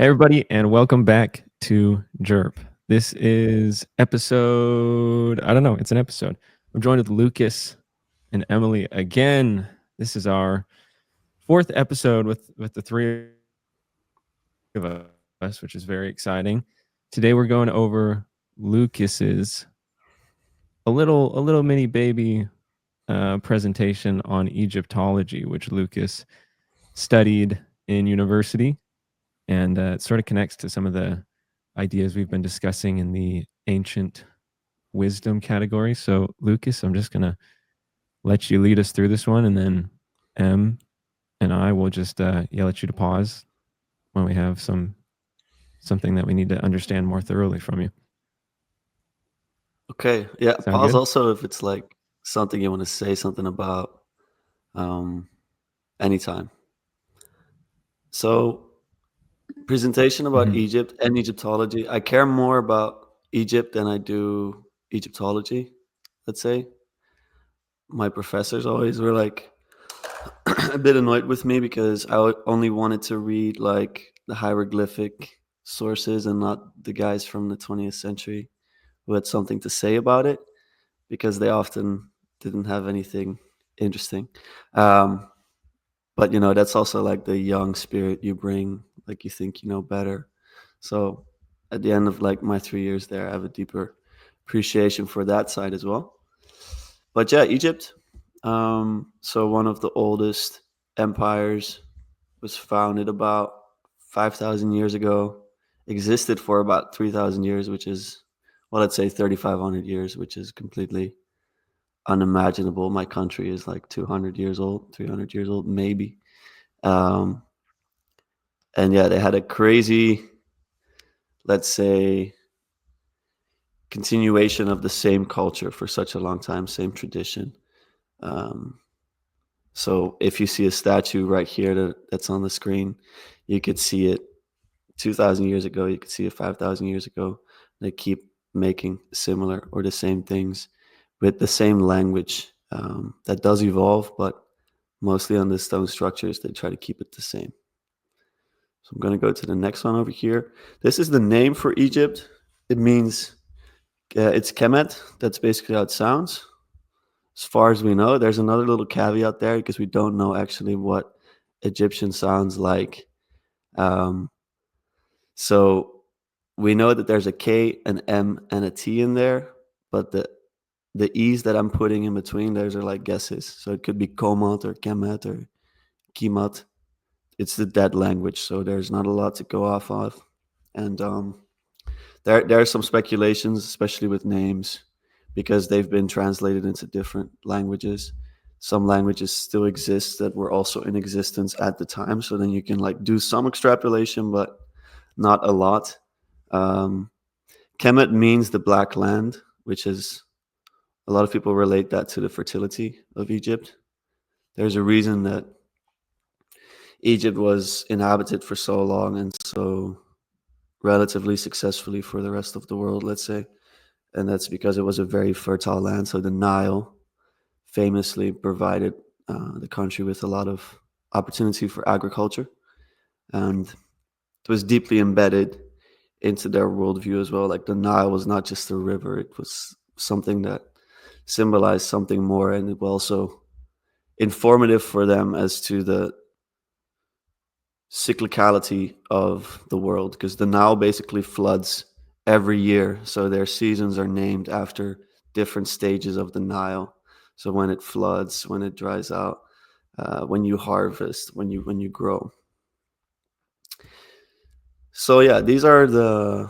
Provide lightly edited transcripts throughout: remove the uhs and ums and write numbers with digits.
Hey, everybody, and welcome back to JRP. This is episode, I don't know, it's an episode. I'm joined with Lucas and Emilee again. This is our fourth episode with the three of us, which is very exciting. Today we're going over Lucas's a little mini baby presentation on Egyptology, which Lucas studied in university. And it sort of connects to some of the ideas we've been discussing in the ancient wisdom category. So, Lucas, I'm just going to let you lead us through this one, and then M and I will just yell at you to pause when we have something that we need to understand more thoroughly from you. Okay. Yeah. Sound Pause good? also if it's like something you want to say something about anytime. So, presentation about Egypt and Egyptology. I care more about Egypt than I do Egyptology, let's say. My professors always were like a bit annoyed with me because only wanted to read like the hieroglyphic sources and not the guys from the 20th century who had something to say about it, because they often didn't have anything interesting. Um, but that's also like the young spirit you bring, like you think you know better. So at the end of like my 3 years there, I have a deeper appreciation for that side as well. But yeah, Egypt. So one of the oldest empires, was founded about 5,000 years ago, existed for about 3,000 years, which is, well, let's say 3,500 years, which is completely unimaginable. My country is like 200 years old, 300 years old, maybe. Um, and yeah, they had a crazy, let's say, continuation of the same culture for such a long time, same tradition. Um, so if you see a statue right here that's on the screen, you could see it 2,000 years ago, you could see it 5,000 years ago. They keep making similar or the same things with the same language. That does evolve, but mostly on the stone structures, they try to keep it the same. So I'm going to go to the next one over here. This is the name for Egypt. It means, it's Kemet. That's basically how it sounds. As far as we know, there's another little caveat there because we don't know actually what Egyptian sounds like. So we know that there's a K, an M, and a T in there, but the E's that I'm putting in between, those are like guesses. So it could be Komat or Kemet or Kimat. It's the dead language, so there's not a lot to go off of. And there are some speculations, especially with names, because they've been translated into different languages. Some languages still exist that were also in existence at the time, so then you can like do some extrapolation, but not a lot. Kemet means the black land, which is, a lot of people relate that to the fertility of Egypt. There's a reason that Egypt was inhabited for so long and so relatively successfully for the rest of the world, let's say. And that's because it was a very fertile land. So the Nile famously provided the country with a lot of opportunity for agriculture. And it was deeply embedded into their worldview as well. Like the Nile was not just a river, it was something that symbolized something more, and it was also informative for them as to the cyclicality of the world, because the Nile basically floods every year. So their seasons are named after different stages of the Nile. So when it floods, when it dries out, when you harvest, when you grow. So yeah, these are the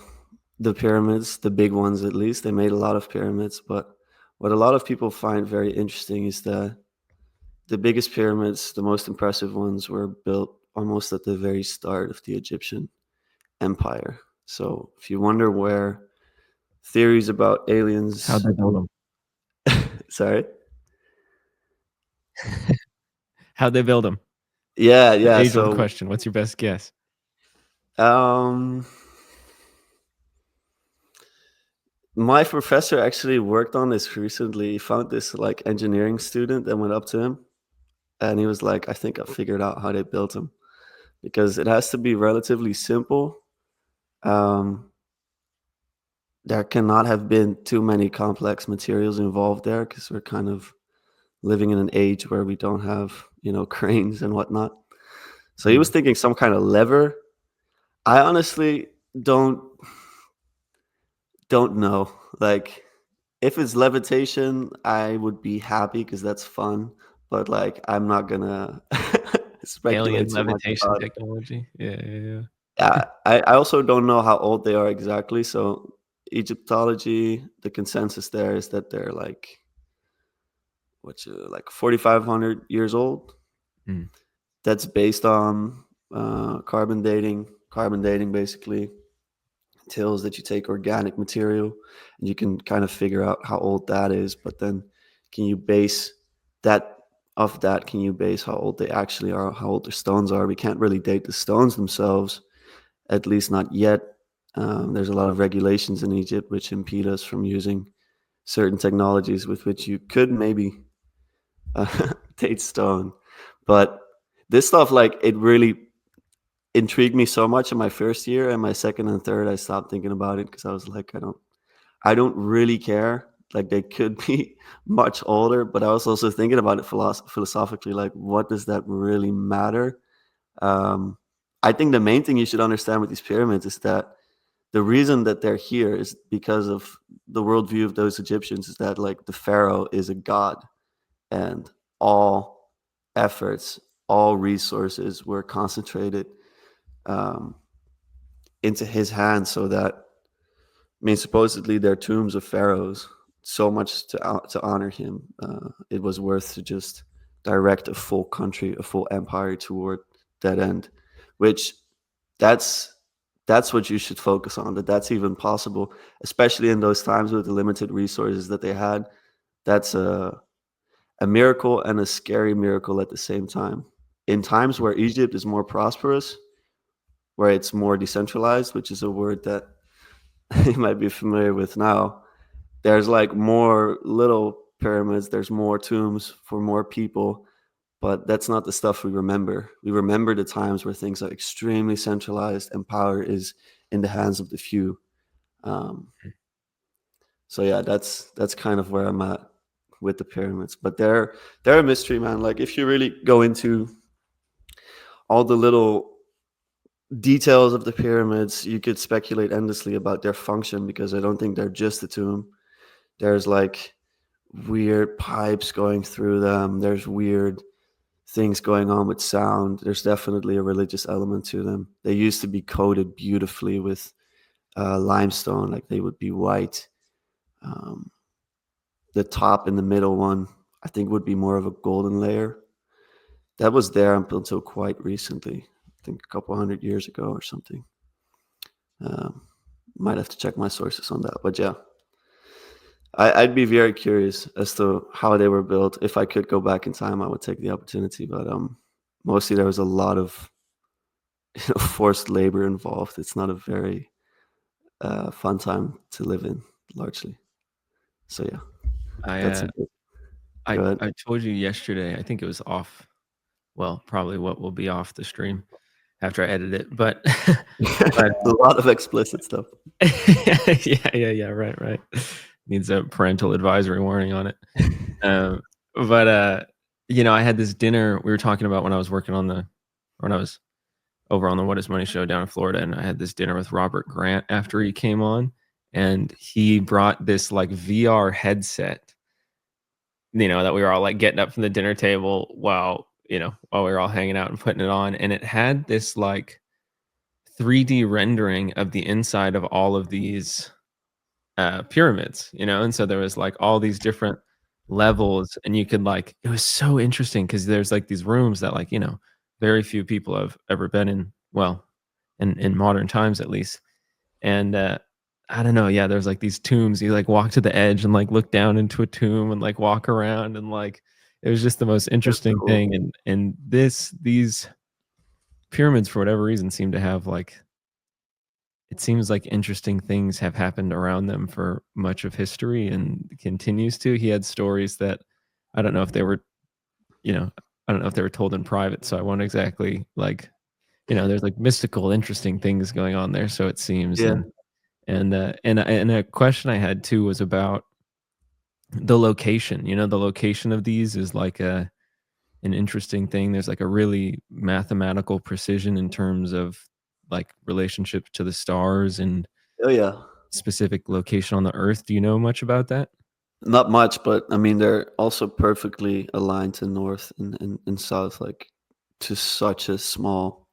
pyramids, the big ones at least. They made a lot of pyramids, but what a lot of people find very interesting is that the biggest pyramids, the most impressive ones, were built almost at the very start of the Egyptian empire. So if you wonder where theories about aliens, How'd they build them? sorry, How'd they build them? yeah, The yeah. age-old So, question. What's your best guess? um, my professor actually worked on this recently. He found this like engineering student that went up to him, and he was like, "I think I figured out how they built them," because it has to be relatively simple, There cannot have been too many complex materials involved there because we're kind of living in an age where we don't have, cranes and whatnot. So he was thinking some kind of lever. I honestly don't know. Like, if it's levitation, I would be happy because that's fun. But like, I'm not gonna speculate Alien too much levitation about it. technology. Yeah, yeah, Yeah, I also don't know how old they are exactly. So Egyptology, the consensus there is that they're like like 4,500 years old. yeah. That's based on carbon dating. Carbon dating basically entails that you take organic material and you can kind of figure out how old that is. But then, can you base that off that? Can you base how old they actually are, how old their stones are? We can't really date the stones themselves, at least not yet. There's a lot of regulations in Egypt which impede us from using certain technologies with which you could maybe date stone. But this stuff, like, it really intrigued me so much in my first year, and my second and third, I stopped thinking about it because I was like, I don't really care. Like, they could be much older, but I was also thinking about it philosophically. Like, what does that really matter? Um, I think the main thing you should understand with these pyramids is that the reason that they're here is because of the worldview of those Egyptians, is that like the pharaoh is a god, and all efforts, all resources were concentrated um, into his hands, so that, I mean, supposedly they're tombs of pharaohs. So much to honor him, it was worth to just direct a full country, a full empire toward that end. Which, that's what you should focus on. That's even possible, especially in those times with the limited resources that they had. That's a miracle and a scary miracle at the same time. In times where Egypt is more prosperous, where it's more decentralized, which is a word that you might be familiar with now, there's like more little pyramids, there's more tombs for more people, but that's not the stuff we remember. We remember the times where things are extremely centralized and power is in the hands of the few. Um, so yeah, that's kind of where I'm at with the pyramids. But they're a mystery, man. Like, if you really go into all the little details of the pyramids, you could speculate endlessly about their function, because I don't think they're just a tomb. There's like weird pipes going through them. There's weird things going on with sound. There's definitely a religious element to them. They used to be coated beautifully with limestone, like they would be white. Um, the top and the middle one, I think, would be more of a golden layer. That was there until quite recently. I think a couple 100 years ago or something. Might have to check my sources on that, but yeah, I'd be very curious as to how they were built. If I could go back in time, I would take the opportunity. But mostly there was a lot of forced labor involved. It's not a very fun time to live in, largely. So yeah, that's I a bit. Go ahead. I told you yesterday. I think it was off. Well, probably what will be off the stream after I edit it. But but A lot of explicit stuff. yeah. Right. Needs a parental advisory warning on it. But I had this dinner we were talking about when I was when I was over on the What Is Money show down in Florida, and I had this dinner with Robert Grant after he came on, and he brought this like VR headset, that we were all like getting up from the dinner table while we were all hanging out and putting it on, and it had this like 3D rendering of the inside of all of these pyramids, and so there was like all these different levels, and you could like, it was so interesting because there's like these rooms that like, very few people have ever been in, well, in modern times at least. And I don't know, yeah, there's like these tombs. You like walk to the edge and like look down into a tomb and like walk around, and like it was just the most That's interesting cool. thing. And these pyramids for whatever reason seem to have like, it seems like interesting things have happened around them for much of history and continues to. He had stories that I don't know if they were, I don't know if they were told in private, so I won't exactly like there's like mystical, interesting things going on there. So it seems, Yeah. and a question I had too was about the location. The location of these is like an interesting thing. There's like a really mathematical precision in terms of like relationship to the stars and Oh yeah. specific location on the earth. Do you know much about that? Not much, but I mean they're also perfectly aligned to north and south, like to such a small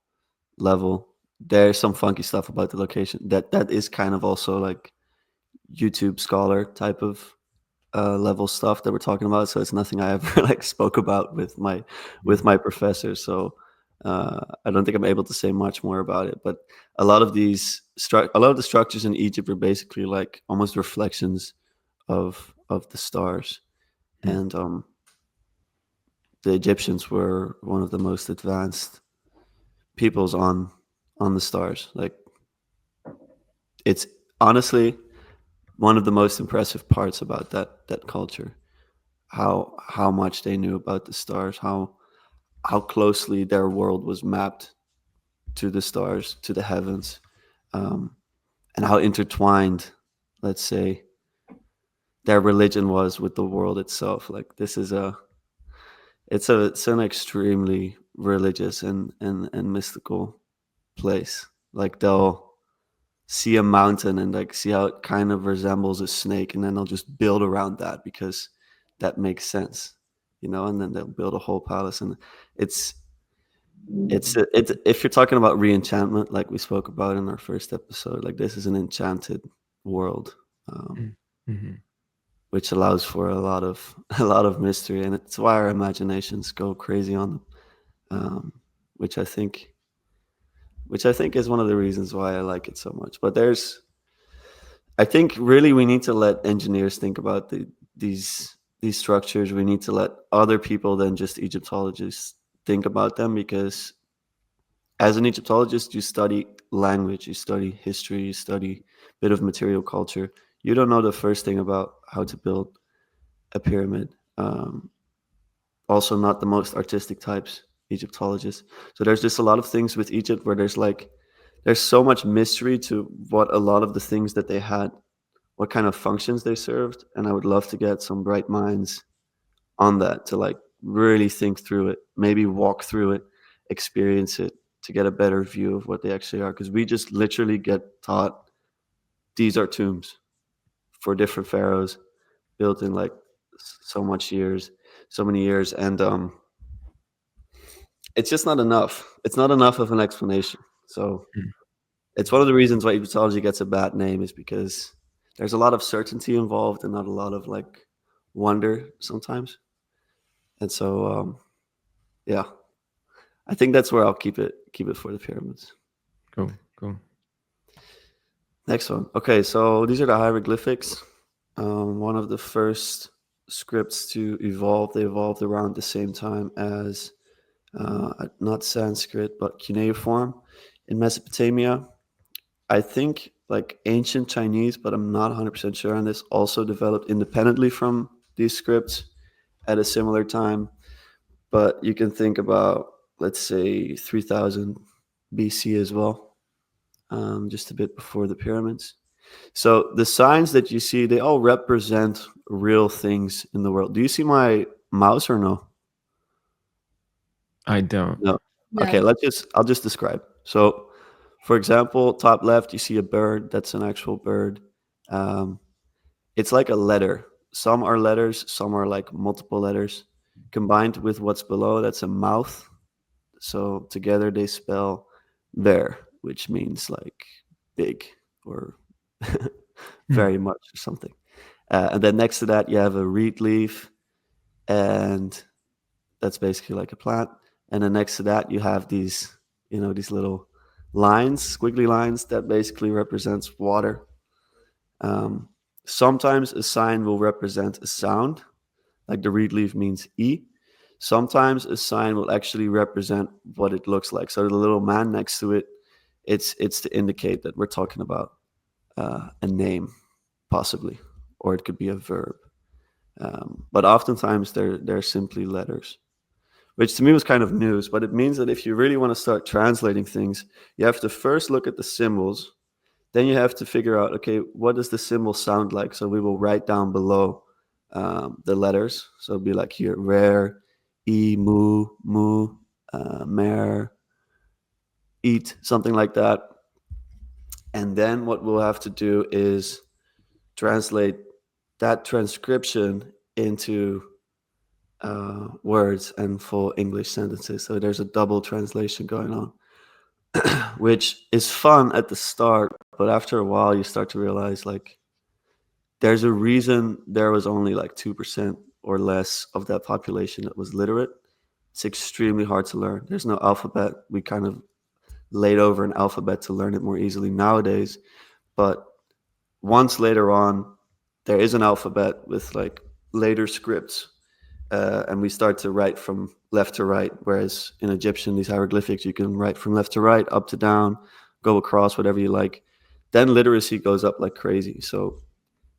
level. There's some funky stuff about the location. That is kind of also like YouTube scholar type of level stuff that we're talking about. So it's nothing I ever like spoke about with my professor. So I don't think I'm able to say much more about it. But a lot of a lot of the structures in Egypt are basically like almost reflections of the stars, Mm, and the Egyptians were one of the most advanced peoples on the stars. Like it's honestly one of the most impressive parts about that culture. How much they knew about the stars, how closely their world was mapped to the stars, to the heavens, um, and how intertwined, let's say, their religion was with the world itself. Like this is it's an extremely religious and mystical place. Like they'll see a mountain and like see how it kind of resembles a snake, and then they'll just build around that because that makes sense, and then they'll build a whole palace. And it's it's if you're talking about reenchantment, like we spoke about in our first episode, like this is an enchanted world, mm, mhm. which allows for a lot of a lot of mystery, and it's why our imaginations go crazy on them, um, which I think is one of the reasons why I like it so much. But I think really we need to let engineers think about these structures. We need to let other people than just Egyptologists think about them, because as an Egyptologist, you study language, you study history, you study a bit of material culture. You don't know the first thing about how to build a pyramid. Also, not the most artistic types, Egyptologists. So there's just a lot of things with Egypt where there's so much mystery to what a lot of the things that they had, what kind of functions they served, and I would love to get some bright minds on that to like really think through it, maybe walk through it, experience it to get a better view of what they actually are. Because we just literally get taught these are tombs for different pharaohs built in like so many years, and it's just not enough. It's not enough of an explanation. So Mm. it's one of the reasons why Egyptology gets a bad name, is because there's a lot of certainty involved and not a lot of like wonder sometimes. And so yeah, I think that's where I'll keep it for the pyramids. Cool, cool. Next one. Okay, so these are the hieroglyphics. One of the first scripts to evolve. They evolved around the same time as not Sanskrit but cuneiform in Mesopotamia. I think like ancient Chinese, but I'm not 100% sure on this, also developed independently from these scripts at a similar time. But you can think about, let's say, 3000 BC as well, just a bit before the pyramids. So the signs that you see, they all represent real things in the world. Do you see my mouse or no? I don't. No. Okay, No. I'll just describe. So, for example, top left, you see a bird. That's an actual bird. Um, it's like a letter. Some are letters, some are like multiple letters. Combined with what's below, that's a mouth. So together they spell there, which means like big or Mm. very much or something. And then next to that, you have a reed leaf, and that's basically like a plant. And then next to that, you have these little lines, squiggly lines that basically represents water. Um, Sometimes a sign will represent a sound, like the reed leaf means E. Sometimes a sign will actually represent what it looks like. So the little man next to it, it's to indicate that we're talking about a name, possibly, or it could be a verb. But oftentimes they're simply letters. which to me was kind of news. But it means that if you really want to start translating things, you have to first look at the symbols. Then you have to figure out, okay, what does the symbol sound like? So we will write down below the letters. So it'll be like here, rare, e, mu, mer, eat, something like that. And then what we'll have to do is translate that transcription into words and full English sentences. So there's a double translation going on, which is fun at the start, but after a while you start to realize like there's a reason there was only like 2% or less of that population that was literate. It's extremely hard to learn. There's no alphabet. We kind of laid over an alphabet to learn it more easily nowadays. But once later on, there is an alphabet with like later scripts, and we start to write from left to right. Whereas in Egyptian, these hieroglyphics, you can write from left to right, up to down, go across, whatever you like. Then literacy goes up like crazy. So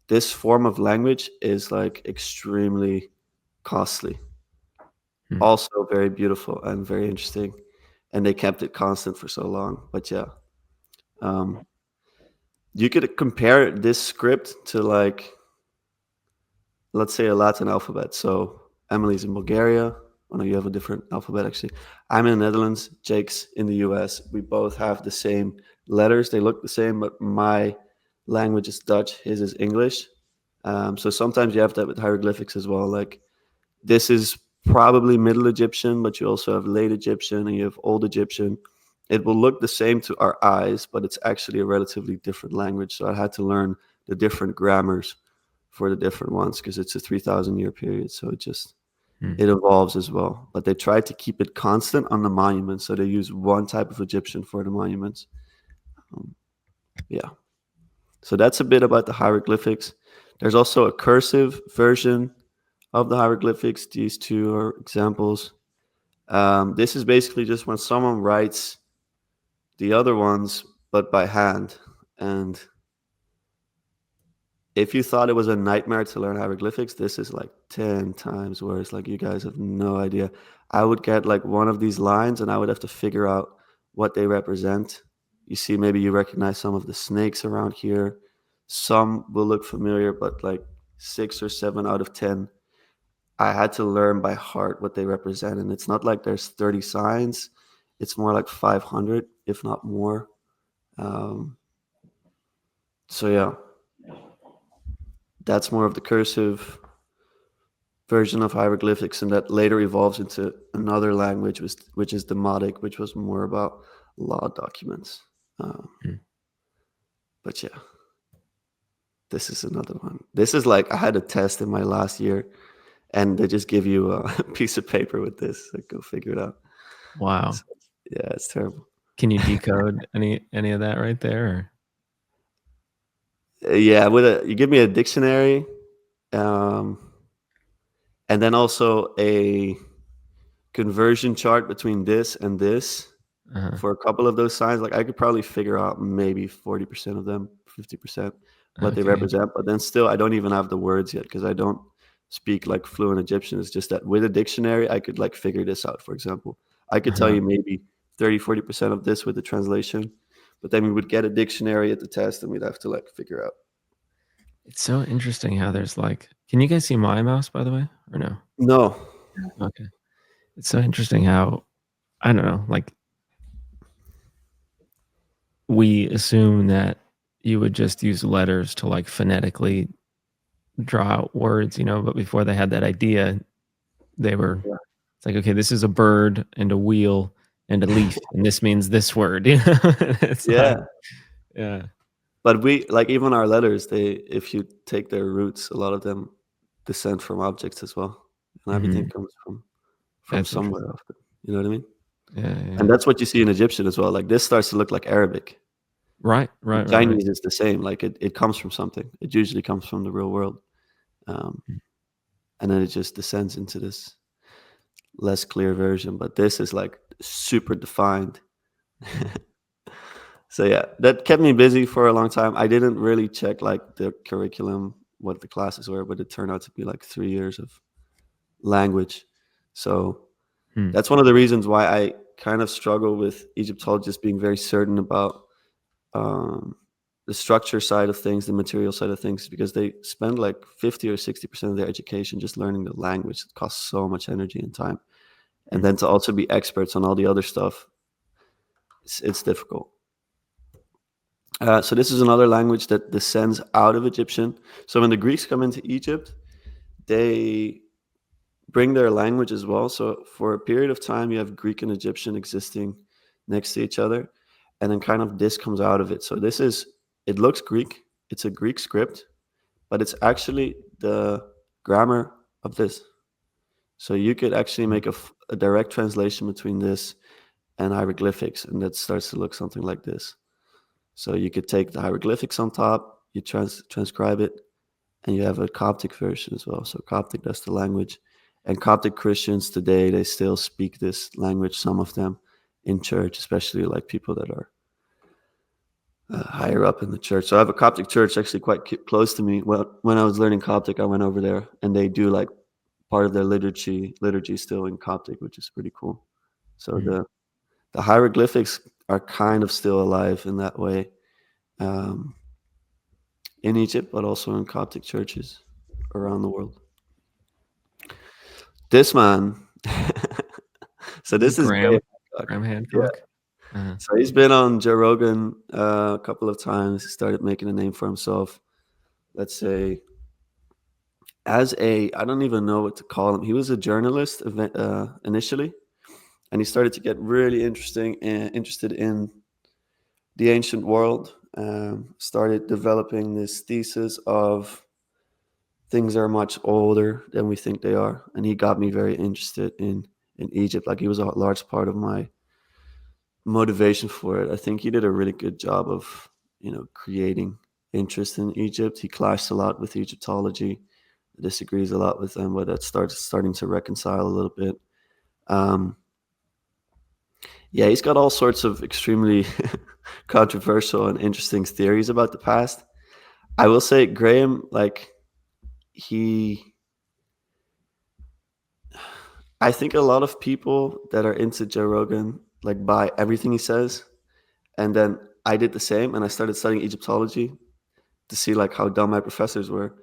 this form of language is like extremely costly. Also very beautiful and very interesting. And they kept it constant for so long. But yeah, you could compare this script to like, let's say a Latin alphabet. So Emilee's in Bulgaria. Oh no, you have a different alphabet actually. I'm in the Netherlands. Jake's in the US. We both have the same letters. They look the same, but my language is Dutch. His is English. So sometimes you have that with hieroglyphics as well. Like this is probably Middle Egyptian, but you also have Late Egyptian and you have Old Egyptian. It will look the same to our eyes, but it's actually a relatively different language. So I had to learn the different grammars for the different ones because it's a 3,000-year period. So it evolves as well. But they try to keep it constant on the monuments. So they use one type of Egyptian for the monuments. Yeah. So that's a bit about the hieroglyphics. There's also a cursive version of the hieroglyphics. These two are examples. This is basically just when someone writes the other ones, but by hand. And if you thought it was a nightmare to learn hieroglyphics, this is like 10 times worse. Like you guys have no idea. I would get like one of these lines and I would have to figure out what they represent. You see, maybe you recognize some of the snakes around here. Some will look familiar, but like 6 or 7 out of 10, I had to learn by heart what they represent. And it's not like there's 30 signs. It's more like 500, if not more. So yeah, that's more of the cursive version of hieroglyphics, and that later evolves into another language, which is Demotic, which was more about law documents. But yeah, this is another one. This is like I had a test in my last year, and they just give you a piece of paper with this. Like, go figure it out. Wow. So, yeah, it's terrible. Can you decode any of that right there? Yeah, you give me a dictionary, and then also a conversion chart between this and this for a couple of those signs. Like I could probably figure out maybe 40% of them, 50% what they represent, but then still I don't even have the words yet because I don't speak like fluent Egyptian. It's just that with a dictionary I could like figure this out. For example, I could tell you maybe 30-40% of this with the translation, but then we would get a dictionary at the test and we'd have to like figure out. It's so interesting how there's like, can you guys see my mouse by the way, or no? No. Okay. It's so interesting how, I don't know, like we assume that you would just use letters to like phonetically draw out words, but before they had that idea, they were, it's like, okay, this is a bird and a wheel and a leaf, and this means this word, It's yeah. Yeah. But we, like even our letters, if you take their roots, a lot of them descend from objects as well. And everything comes from That's somewhere often. You know what I mean? Yeah. And that's what you see in Egyptian as well. Like this starts to look like Arabic. Right. Chinese is the same. Like it comes from something. It usually comes from the real world. And then it just descends into this less clear version. But this is like super defined. So yeah, that kept me busy for a long time. I didn't really check like the curriculum, what the classes were, but it turned out to be like 3 years of language. So That's one of the reasons why I kind of struggle with Egyptologists being very certain about the structure side of things, the material side of things, because they spend like 50 or 60% of their education just learning the language. It costs so much energy and time. And then to also be experts on all the other stuff, it's difficult. So this is another language that descends out of Egyptian. So when the Greeks come into Egypt, they bring their language as well. So for a period of time, you have Greek and Egyptian existing next to each other. And then kind of this comes out of it. So it looks Greek. It's a Greek script, but it's actually the grammar of this. So you could actually make a direct translation between this and hieroglyphics, and that starts to look something like this. So you could take the hieroglyphics on top, you transcribe it, and you have a Coptic version as well. So Coptic, that's the language. And Coptic Christians today, they still speak this language, some of them, in church, especially like people that are higher up in the church. So I have a Coptic church actually quite close to me. Well, when I was learning Coptic, I went over there, and they do like part of their liturgy still in Coptic, which is pretty cool. So the hieroglyphics are kind of still alive in that way in Egypt, but also in Coptic churches around the world. This man, so this is Graham Hancock. Yeah. So he's been on Joe Rogan a couple of times. He started making a name for himself. Let's say I don't even know what to call him. He was a journalist initially, and he started to get really interested in the ancient world. Started developing this thesis of things are much older than we think they are, and he got me very interested in Egypt. Like, he was a large part of my motivation for it. I think he did a really good job of creating interest in Egypt. He clashed a lot with Egyptology, disagrees a lot with them, but that starting to reconcile a little bit. Yeah, he's got all sorts of extremely controversial and interesting theories about the past. I will say Graham, like, I think a lot of people that are into Joe Rogan like buy everything he says, and then I did the same, and I started studying Egyptology to see like how dumb my professors were.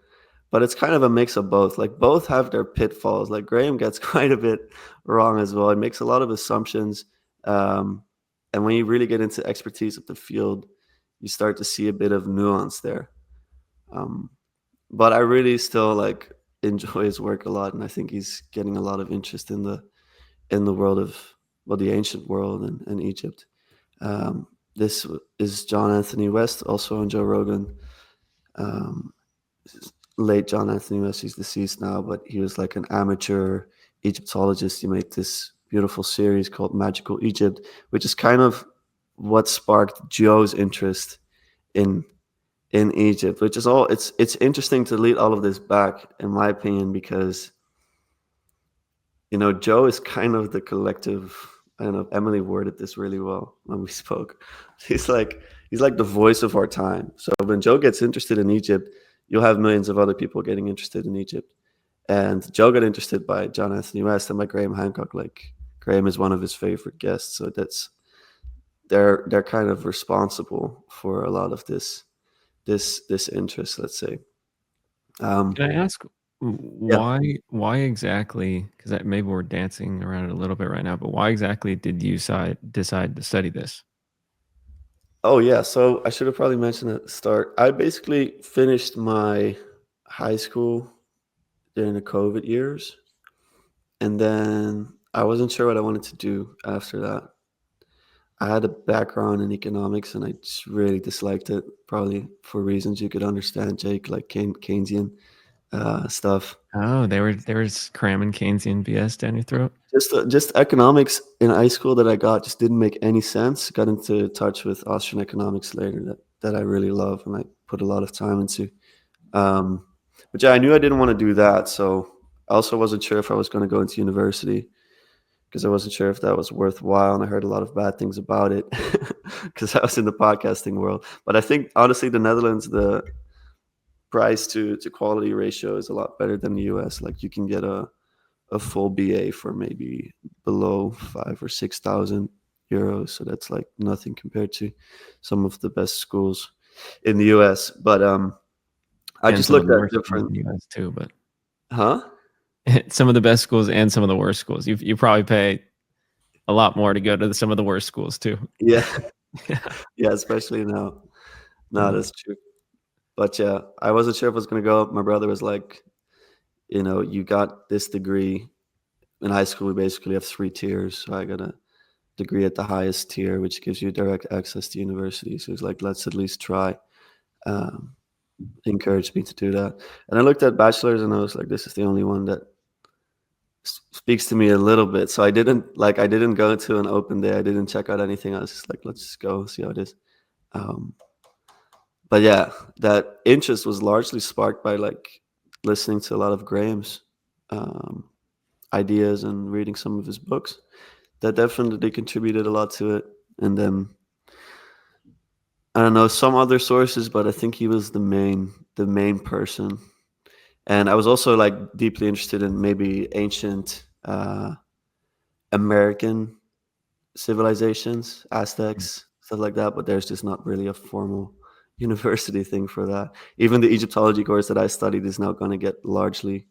But it's kind of a mix of both. Like, both have their pitfalls. Like, Graham gets quite a bit wrong as well. He makes a lot of assumptions. And when you really get into expertise of the field, you start to see a bit of nuance there. But I really still like enjoy his work a lot, and I think he's getting a lot of interest in the world of, well, the ancient world and Egypt. This is John Anthony West, also on Joe Rogan. Late John Anthony West, he's deceased now, but he was like an amateur Egyptologist. He made this beautiful series called Magical Egypt, which is kind of what sparked Joe's interest in Egypt, which is all it's interesting to lead all of this back, in my opinion, because Joe is kind of the collective. I don't know if Emilee worded this really well when we spoke. He's like the voice of our time. So when Joe gets interested in Egypt, you'll have millions of other people getting interested in Egypt. And Joe got interested by John Anthony West and by Graham Hancock. Like, Graham is one of his favorite guests, so they're kind of responsible for a lot of this interest, let's say. Can I ask why exactly? Because maybe we're dancing around it a little bit right now, but why exactly did you decide to study this? Oh yeah, so I should have probably mentioned at the start. I basically finished my high school during the COVID years, and then I wasn't sure what I wanted to do after that. I had a background in economics, and I just really disliked it, probably for reasons you could understand, Jake, like Keynesian stuff. Oh, they were cramming Keynesian BS down your throat. Just economics in high school that I got just didn't make any sense. Got into touch with Austrian economics later that I really love, and I put a lot of time into. But yeah, I knew I didn't want to do that, so I also wasn't sure if I was going to go into university, because I wasn't sure if that was worthwhile, and I heard a lot of bad things about it because I was in the podcasting world. But I think, honestly, the Netherlands, the price to quality ratio is a lot better than the US. Like, you can get a a full BA for maybe below 5 or 6 thousand euros. So that's like nothing compared to some of the best schools in the US. But I And just some of looked the at worst schools different, in the US too, but huh? some of the best schools and some of the worst schools. You probably pay a lot more to go to some of the worst schools too. Yeah, Yeah. yeah, especially now. No, Uh, that's true. But yeah, I wasn't sure if I was gonna go. My brother was like, you got this degree. In high school, we basically have 3 tiers. So I got a degree at the highest tier, which gives you direct access to university. So he's like, let's at least try. Um, encouraged me to do that. And I looked at bachelors and I was like, this is the only one that speaks to me a little bit. So I didn't go to an open day. I didn't check out anything. I was just like, let's just go see how it is. Um, but yeah, that interest was largely sparked by like listening to a lot of Graham's um, ideas and reading some of his books. That definitely contributed a lot to it. And then I don't know some other sources, but I think he was the main person. And I was also like deeply interested in maybe ancient American civilizations, Aztecs, stuff like that. But there's just not really a formal university thing for that. Even the Egyptology course that I studied is now going to get largely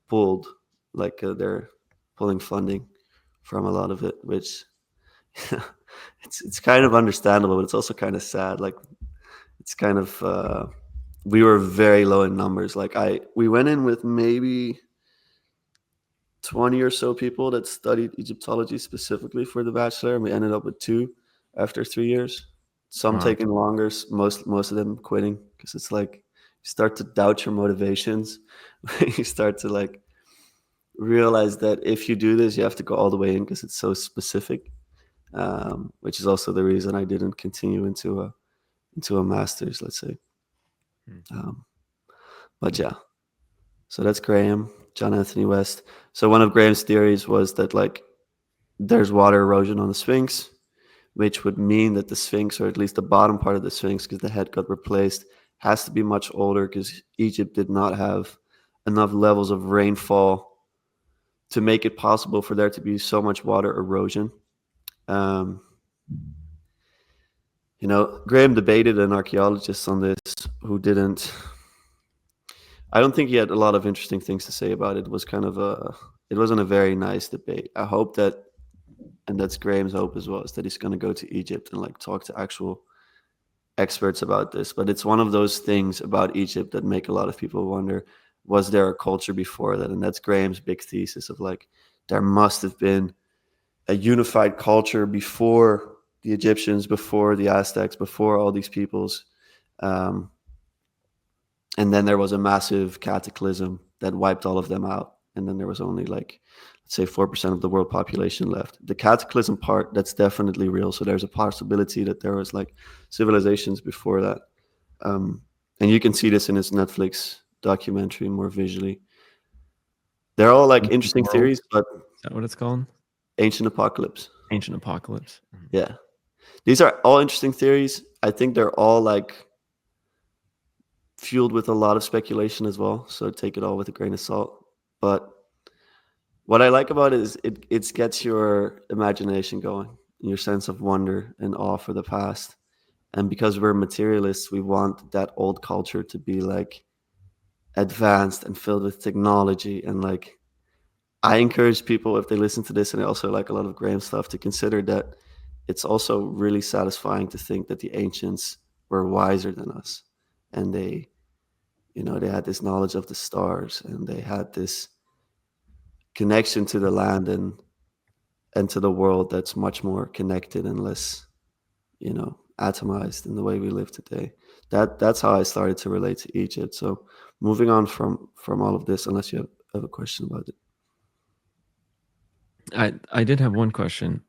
pulled, like they're pulling funding from a lot of it, which it's kind of understandable, but it's also kind of sad. Like it's kind of we were very low in numbers. Like we went in with maybe 20 or so people that studied Egyptology specifically for the bachelor, and we ended up with 2 after 3 years. Some wow. taking longer, most of them quitting because it's like you start to doubt your motivations. You start to like realize that if you do this, you have to go all the way in because it's so specific. Which is also the reason I didn't continue into a master's, let's say. Hmm. Um, but yeah, so that's Graham, John Anthony West. So one of Graham's theories was that like there's water erosion on the Sphinx, which would mean that the Sphinx, or at least the bottom part of the Sphinx, because the head got replaced, has to be much older because Egypt did not have enough levels of rainfall to make it possible for there to be so much water erosion. Um, Graham debated an archaeologist on this who didn't. I don't think he had a lot of interesting things to say about it. It was kind of it wasn't a very nice debate. I hope that, and that's Graham's hope as well, is that he's going to go to Egypt and like talk to actual experts about this. But it's one of those things about Egypt that make a lot of people wonder, was there a culture before that? And that's Graham's big thesis of like, there must have been a unified culture before the Egyptians, before the Aztecs, before all these peoples. Um, and then there was a massive cataclysm that wiped all of them out. And then there was only like, let's say 4% of the world population left. The cataclysm part, that's definitely real. So there's a possibility that there was like civilizations before that. And you can see this in his Netflix documentary more visually. They're all like Ancient interesting World. theories, but Is that what it's called? ancient apocalypse. Ancient Apocalypse. Mhm. Yeah. These are all interesting theories. I think they're all like fueled with a lot of speculation as well. So take it all with a grain of salt. But what I like about it is it gets your imagination going, your sense of wonder and awe for the past. And because we're materialists, we want that old culture to be like advanced and filled with technology. And like I encourage people, if they listen to this and they also like a lot of Graham stuff, to consider that it's also really satisfying to think that the ancients were wiser than us. And they had this knowledge of the stars, and they had this connection to the land and to the world that's much more connected and less, atomized in the way we live today. That's how I started to relate to Egypt. So moving on from all of this, unless you have a question about it. I did have one question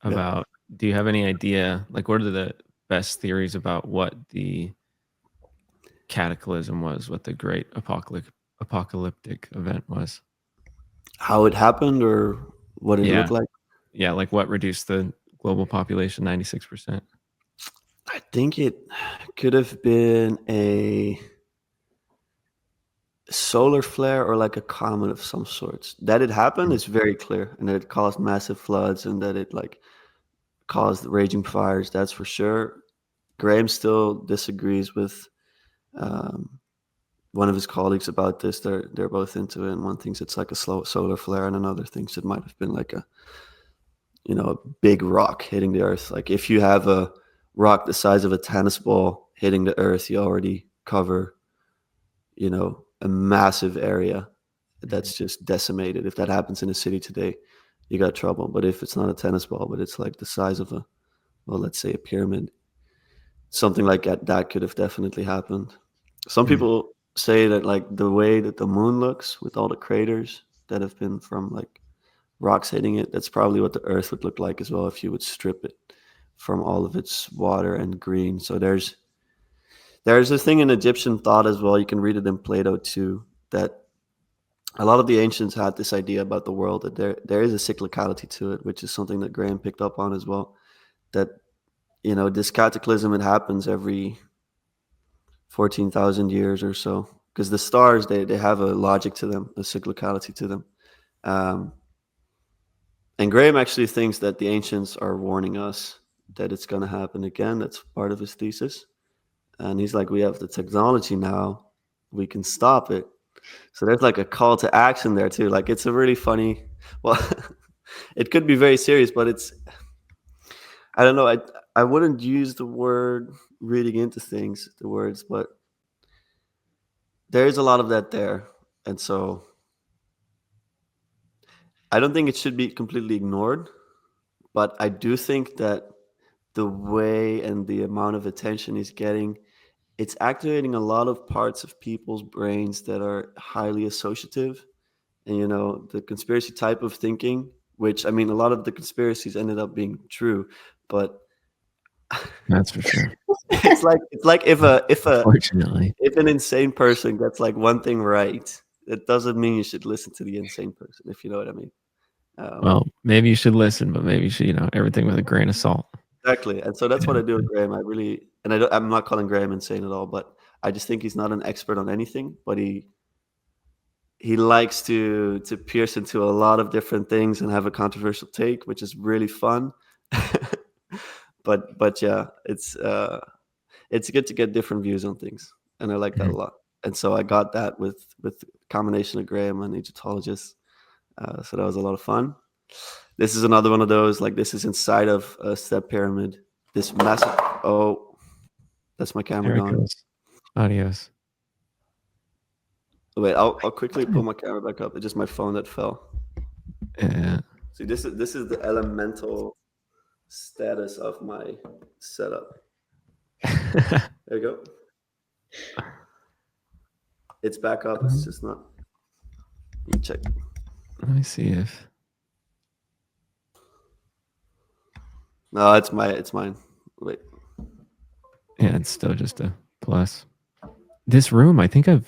Yeah. about, do you have any idea, like, what are the best theories about what the cataclysm was, what the great apocalyptic event was? How it happened or what it Yeah. looked like? Yeah, like what reduced the global population 96%? I think it could have been solar flare or like a comet of some sorts. That it happened is very clear, and that it caused massive floods, and that it like caused raging fires. That's for sure. Graham still disagrees with one of his colleagues about this. They're both into it, and one thinks it's like a slow solar flare, and another thinks it might have been like a a big rock hitting the earth. Like if you have a rock the size of a tennis ball hitting the earth, you already cover a massive area that's just decimated. If that happens in a city today, you got trouble. But if it's not a tennis ball, but it's like the size of let's say a pyramid, something like that could have definitely happened. Some people say that like the way that the moon looks with all the craters that have been from like rocks hitting it, that's probably what the earth would look like as well if you would strip it from all of its water and green. So there's a thing in Egyptian thought as well. You can read it in Plato too, that a lot of the ancients had this idea about the world, that there is a cyclicality to it, which is something that Graham picked up on as well. That this cataclysm, it happens every 14,000 years or so, because the stars they have a logic to them, a cyclicality to them. And Graham actually thinks that the ancients are warning us that it's going to happen again. That's part of his thesis. And he's like, we have the technology now, we can stop it. So there's like a call to action there too. Like it's a really funny, well, it could be very serious, but I don't know. I wouldn't use the word reading into things, the words, but there is a lot of that there. And so I don't think it should be completely ignored, but I do think that the way and the amount of attention he's getting, it's activating a lot of parts of people's brains that are highly associative. And the conspiracy type of thinking, which I mean, a lot of the conspiracies ended up being true, but That's for sure. it's like if Fortunately, an insane person gets like one thing right, it doesn't mean you should listen to the insane person, if you know what I mean. well, maybe you should listen, but maybe you should, everything with a grain of salt. Exactly, and so that's what I do with Graham. I'm not calling Graham insane at all, but I just think he's not an expert on anything, but he likes to pierce into a lot of different things and have a controversial take, which is really fun. but yeah, it's good to get different views on things, and I like that a lot. And so I got that with combination of Graham and Egyptologists. So that was a lot of fun. This is another one of those, like this is inside of a step pyramid. This massive, oh, that's my camera There it gone. goes. Adios. Wait, I'll quickly pull my camera back up. It's just my phone that fell. Yeah. See, this is the elemental status of my setup. There you go. It's back up. It's just not. Let me check. Let me see if. No, it's mine. Wait. Yeah, it's still just a plus. This room, I think I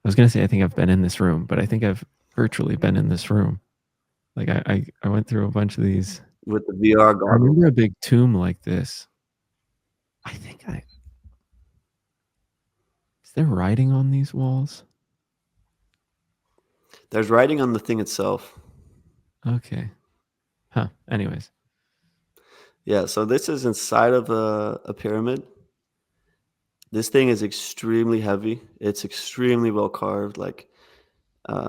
was gonna say I think I've been in this room, but I think I've virtually been in this room. Like I went through a bunch of these with the VR goggles. I remember a big tomb like this. Is there writing on these walls? There's writing on the thing itself. Okay. Huh. Anyways. Yeah, so this is inside of a pyramid. This thing is extremely heavy. It's extremely well carved. Like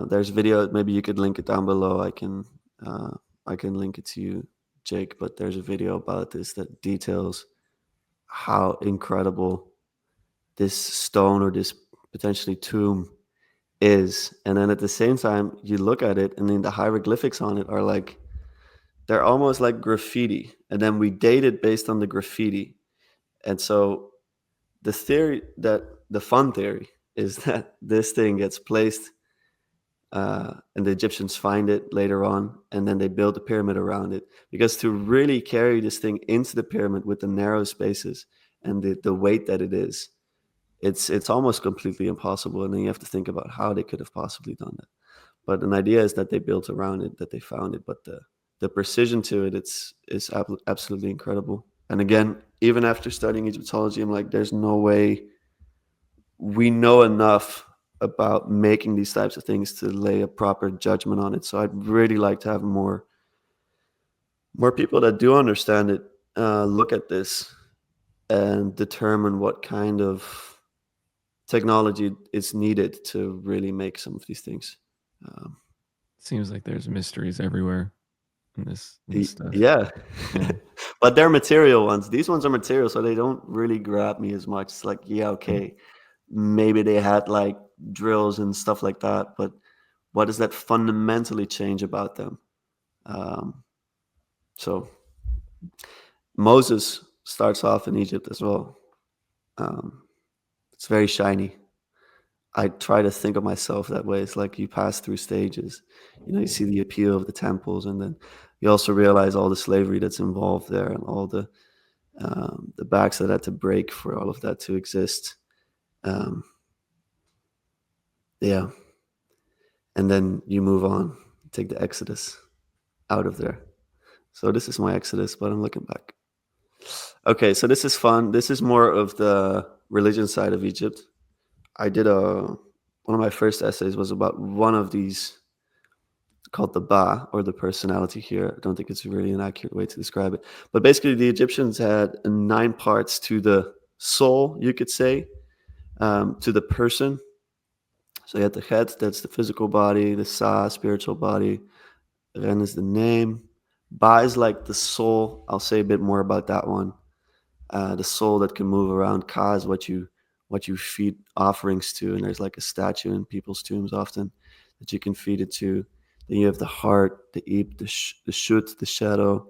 there's video. Maybe you could link it down below. I can link it to you, Jake. But there's a video about this that details how incredible this stone or this potentially tomb is. And then at the same time, you look at it, and then the hieroglyphics on it are like, they're almost like graffiti. And then we date it based on the graffiti. And so the fun theory is that this thing gets placed and the Egyptians find it later on, and then they build a pyramid around it. Because to really carry this thing into the pyramid with the narrow spaces and the weight that it is, it's almost completely impossible. And then you have to think about how they could have possibly done that. But an idea is that they built around it, that they found it. But the precision to it, is absolutely incredible. And again, even after studying Egyptology, I'm like, there's no way we know enough about making these types of things to lay a proper judgment on it. So I'd really like to have more people that do understand it look at this and determine what kind of technology is needed to really make some of these things. Seems like there's mysteries everywhere in this stuff. Yeah. Yeah. But they're material ones. These ones are material, so they don't really grab me as much. It's like, yeah, okay, maybe they had like drills and stuff like that, but what does that fundamentally change about them? So Moses starts off in Egypt as well. It's very shiny. I try to think of myself that way. It's like you pass through stages. You see the appeal of the temples, and then you also realize all the slavery that's involved there, and all the backs that had to break for all of that to exist. Yeah, and then you move on, take the Exodus out of there. So this is my Exodus, but I'm looking back. Okay, so this is fun. This is more of the religion side of Egypt. I did one of my first essays was about one of these called the Ba, or the personality here. I don't think it's really an accurate way to describe it. But basically, the Egyptians had 9 parts to the soul, you could say, to the person. So you had the head, that's the physical body, the Sa, spiritual body, Ren is the name. Ba is like the soul. I'll say a bit more about that one. The soul that can move around. Ka is what you feed offerings to, and there's like a statue in people's tombs often that you can feed it to. Then you have the heart, the Ib, the Shut, the shadow,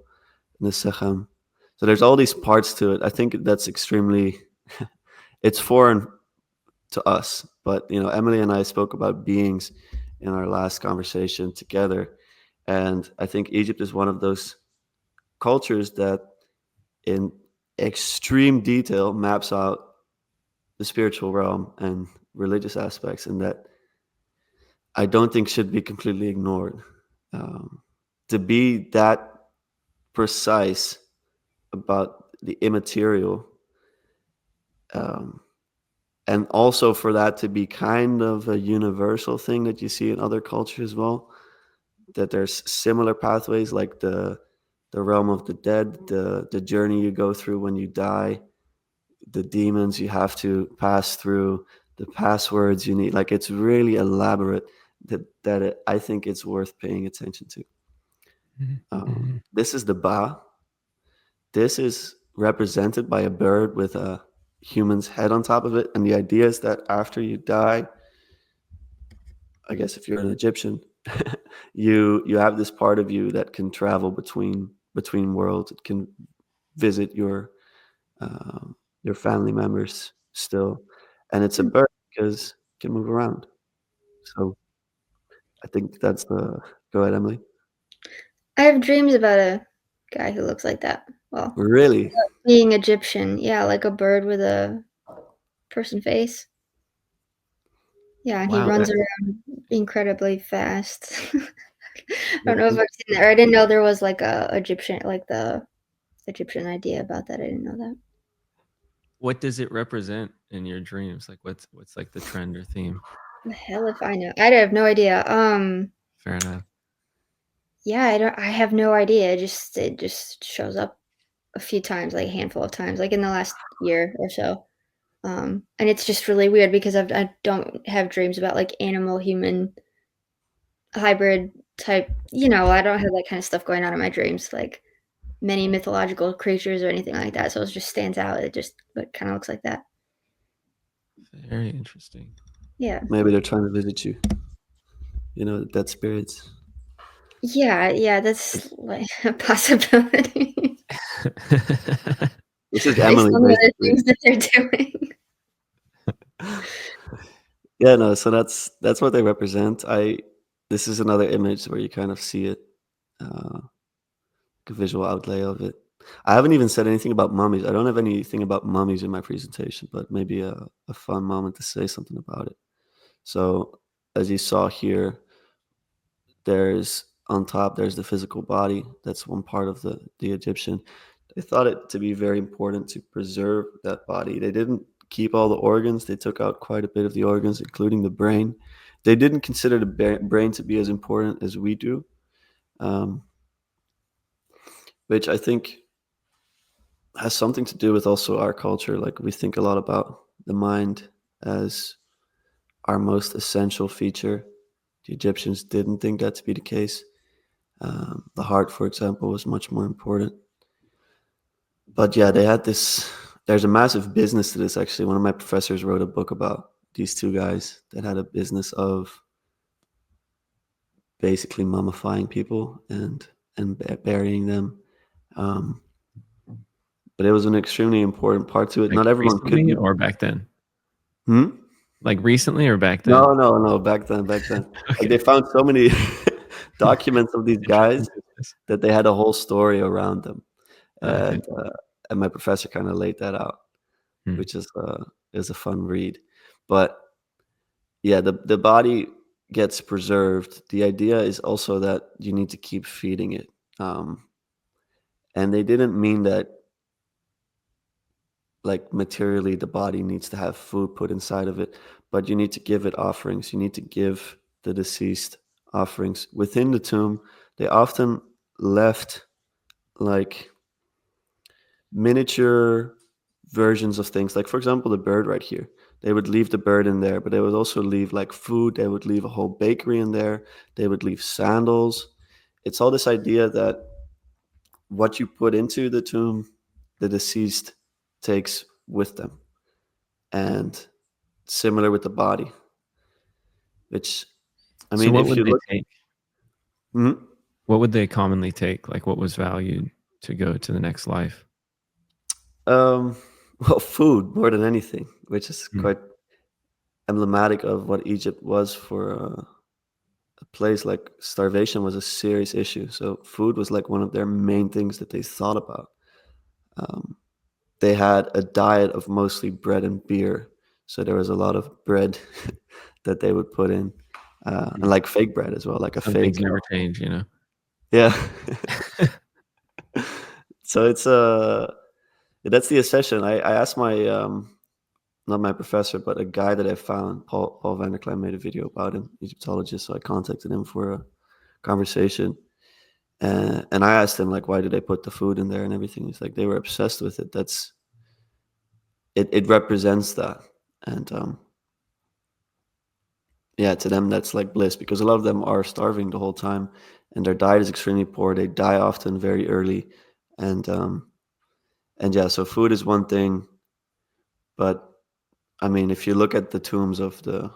and the Sechem. So there's all these parts to it. I think that's extremely, it's foreign to us. But Emilee and I spoke about beings in our last conversation together, and I think Egypt is one of those cultures that, in extreme detail, maps out the spiritual realm and religious aspects, and that I don't think should be completely ignored. To be that precise about the immaterial, and also for that to be kind of a universal thing that you see in other cultures as well, that there's similar pathways, like the realm of the dead, the journey you go through when you die, the demons you have to pass through, the passwords you need. Like, it's really elaborate, I think it's worth paying attention to. This is the Ba. This is represented by a bird with a human's head on top of it. And the idea is that after you die, I guess if you're an Egyptian, you have this part of you that can travel between worlds. It can visit your family members still, and it's a bird because it can move around. So I think that's the. Go ahead, Emilee. I have dreams about a guy who looks like that. Well, Really? being Egyptian, yeah, like a bird with a person face. Yeah, and he runs around incredibly fast. I don't know if I've seen that, or I didn't know there was like a Egyptian, like the Egyptian idea about that. I didn't know that. What does it represent in your dreams? Like, what's like the trend or theme? The hell if I know. I have no idea. Fair enough. Yeah, I have no idea. It just shows up a few times, like a handful of times, like in the last year or so. And it's just really weird because I don't have dreams about like animal human hybrid type. I don't have that kind of stuff going on in my dreams, like many mythological creatures or anything like that. So it just stands out. It kind of looks like that. Very interesting. Yeah. Maybe they're trying to visit you. Dead spirits. Yeah, that's like a possibility. This is Based Emilee. on the other things that they're doing. Yeah, no. So that's what they represent. This is another image where you kind of see it, a visual outlay of it. I haven't even said anything about mummies. I don't have anything about mummies in my presentation, but maybe a fun moment to say something about it. So, as you saw here, on top, there's the physical body. That's one part of the Egyptian. They thought it to be very important to preserve that body. They didn't keep all the organs. They took out quite a bit of the organs, including the brain. They didn't consider the brain to be as important as we do, which I think has something to do with also our culture. Like, we think a lot about the mind as our most essential feature. The Egyptians didn't think that to be the case. The heart, for example, was much more important. But yeah, they had this. There's a massive business to this, actually. One of my professors wrote a book about these two guys that had a business of basically mummifying people and burying them. But it was an extremely important part to it. Like Not everyone could recently do. or back then? Hmm? Like recently or back then? No. Back then. Okay. Like, they found so many documents of these guys Interesting business. that they had a whole story around them, Okay. and my professor kind of laid that out, which is a fun read. But yeah, the body gets preserved. The idea is also that you need to keep feeding it, and they didn't mean that like materially the body needs to have food put inside of it, but you need to give it offerings. You need to give the deceased offerings within the tomb. They often left like miniature versions of things, like, for example, the bird right here. They would leave the bird in there, but they would also leave like food. They would leave a whole bakery in there. They would leave sandals. It's all this idea that what you put into the tomb, the deceased takes with them. And similar with the body, which, I So mean, what if would you they look. take? Mhm. What would they commonly take? Like what was valued to go to the next life? Well, food more than anything, which is Mm. quite emblematic of what Egypt was for a place. Like, starvation was a serious issue, so food was like one of their main things that they thought about. Um, they had a diet of mostly bread and beer, so there was a lot of bread that they would put in, and like fake bread as well, like a Some things fake. never change, you know? Yeah. So it's that's the accession. I asked my not my professor, but a guy that I found, Paul van der Klein, made a video about him, Egyptologist. So I contacted him for a conversation, and I asked him, like, why did they put the food in there and everything. He's like, they were obsessed with it. That's it. It represents that, and yeah, to them that's like bliss, because a lot of them are starving the whole time, and their diet is extremely poor. They die often very early, and yeah, so food is one thing, but I mean, if you look at the tombs of the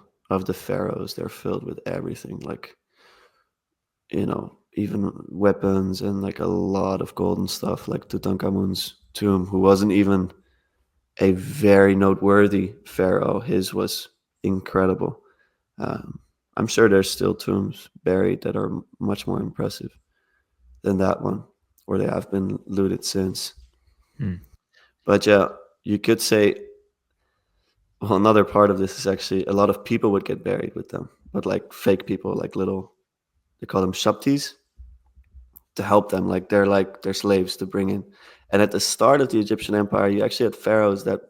pharaohs, they're filled with everything, like, even weapons and like a lot of golden stuff, like Tutankhamun's tomb, who wasn't even a very noteworthy pharaoh. His was incredible. Um, I'm sure there's still tombs buried that are much more impressive than that one, or they have been looted since. But yeah, you could say, well, another part of this is actually a lot of people would get buried with them, but like fake people, like little, they call them shaptis, to help them. Like, they're slaves to bring in. And at the start of the Egyptian Empire, you actually had pharaohs that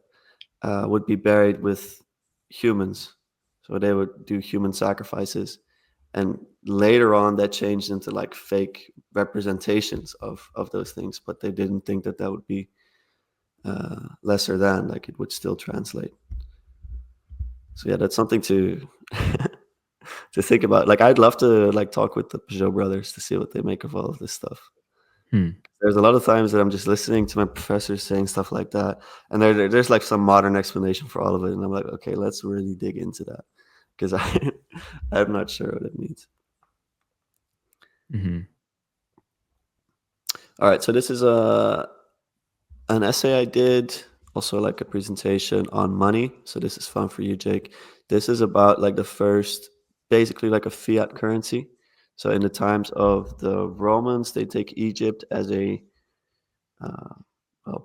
would be buried with humans. So they would do human sacrifices. And later on, that changed into like fake representations of those things, but they didn't think that that would be lesser than, like, it would still translate. So yeah, that's something to to think about. Like, I'd love to like talk with the Peugeot brothers to see what they make of all of this stuff. There's a lot of times that I'm just listening to my professors saying stuff like that, and there's like some modern explanation for all of it, and I'm like, okay, let's really dig into that, because I'm not sure what it means. All right, so this is an essay I did, also like a presentation on money. So this is fun for you, Jake. This is about like the first, basically like a fiat currency. So in the times of the Romans, they take Egypt as a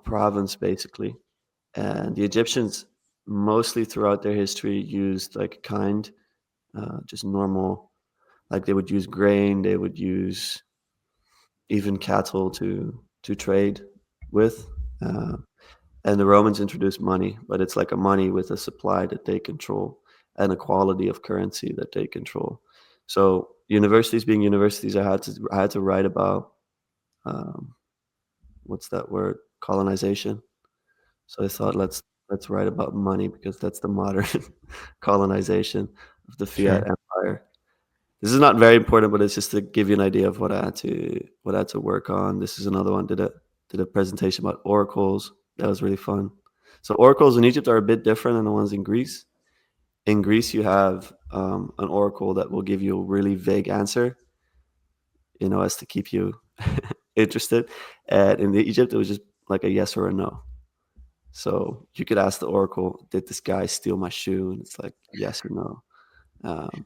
province, basically. And the Egyptians, mostly throughout their history, used like kind, just normal, like they would use grain, they would use even cattle to trade with. And the Romans introduced money, but it's like a money with a supply that they control and a quality of currency that they control. So universities being universities, I had to write about what's that word? Colonization. So I thought let's write about money because that's the modern colonization of the fiat Sure. empire. This is not very important, but it's just to give you an idea of what I had to work on. This is another one. Did a presentation about oracles. That was really fun. So oracles in Egypt are a bit different than the ones in Greece. In Greece, you have an oracle that will give you a really vague answer, as to keep you interested. And in Egypt, it was just like a yes or a no. So you could ask the oracle, "Did this guy steal my shoe?" And it's like yes or no. Um,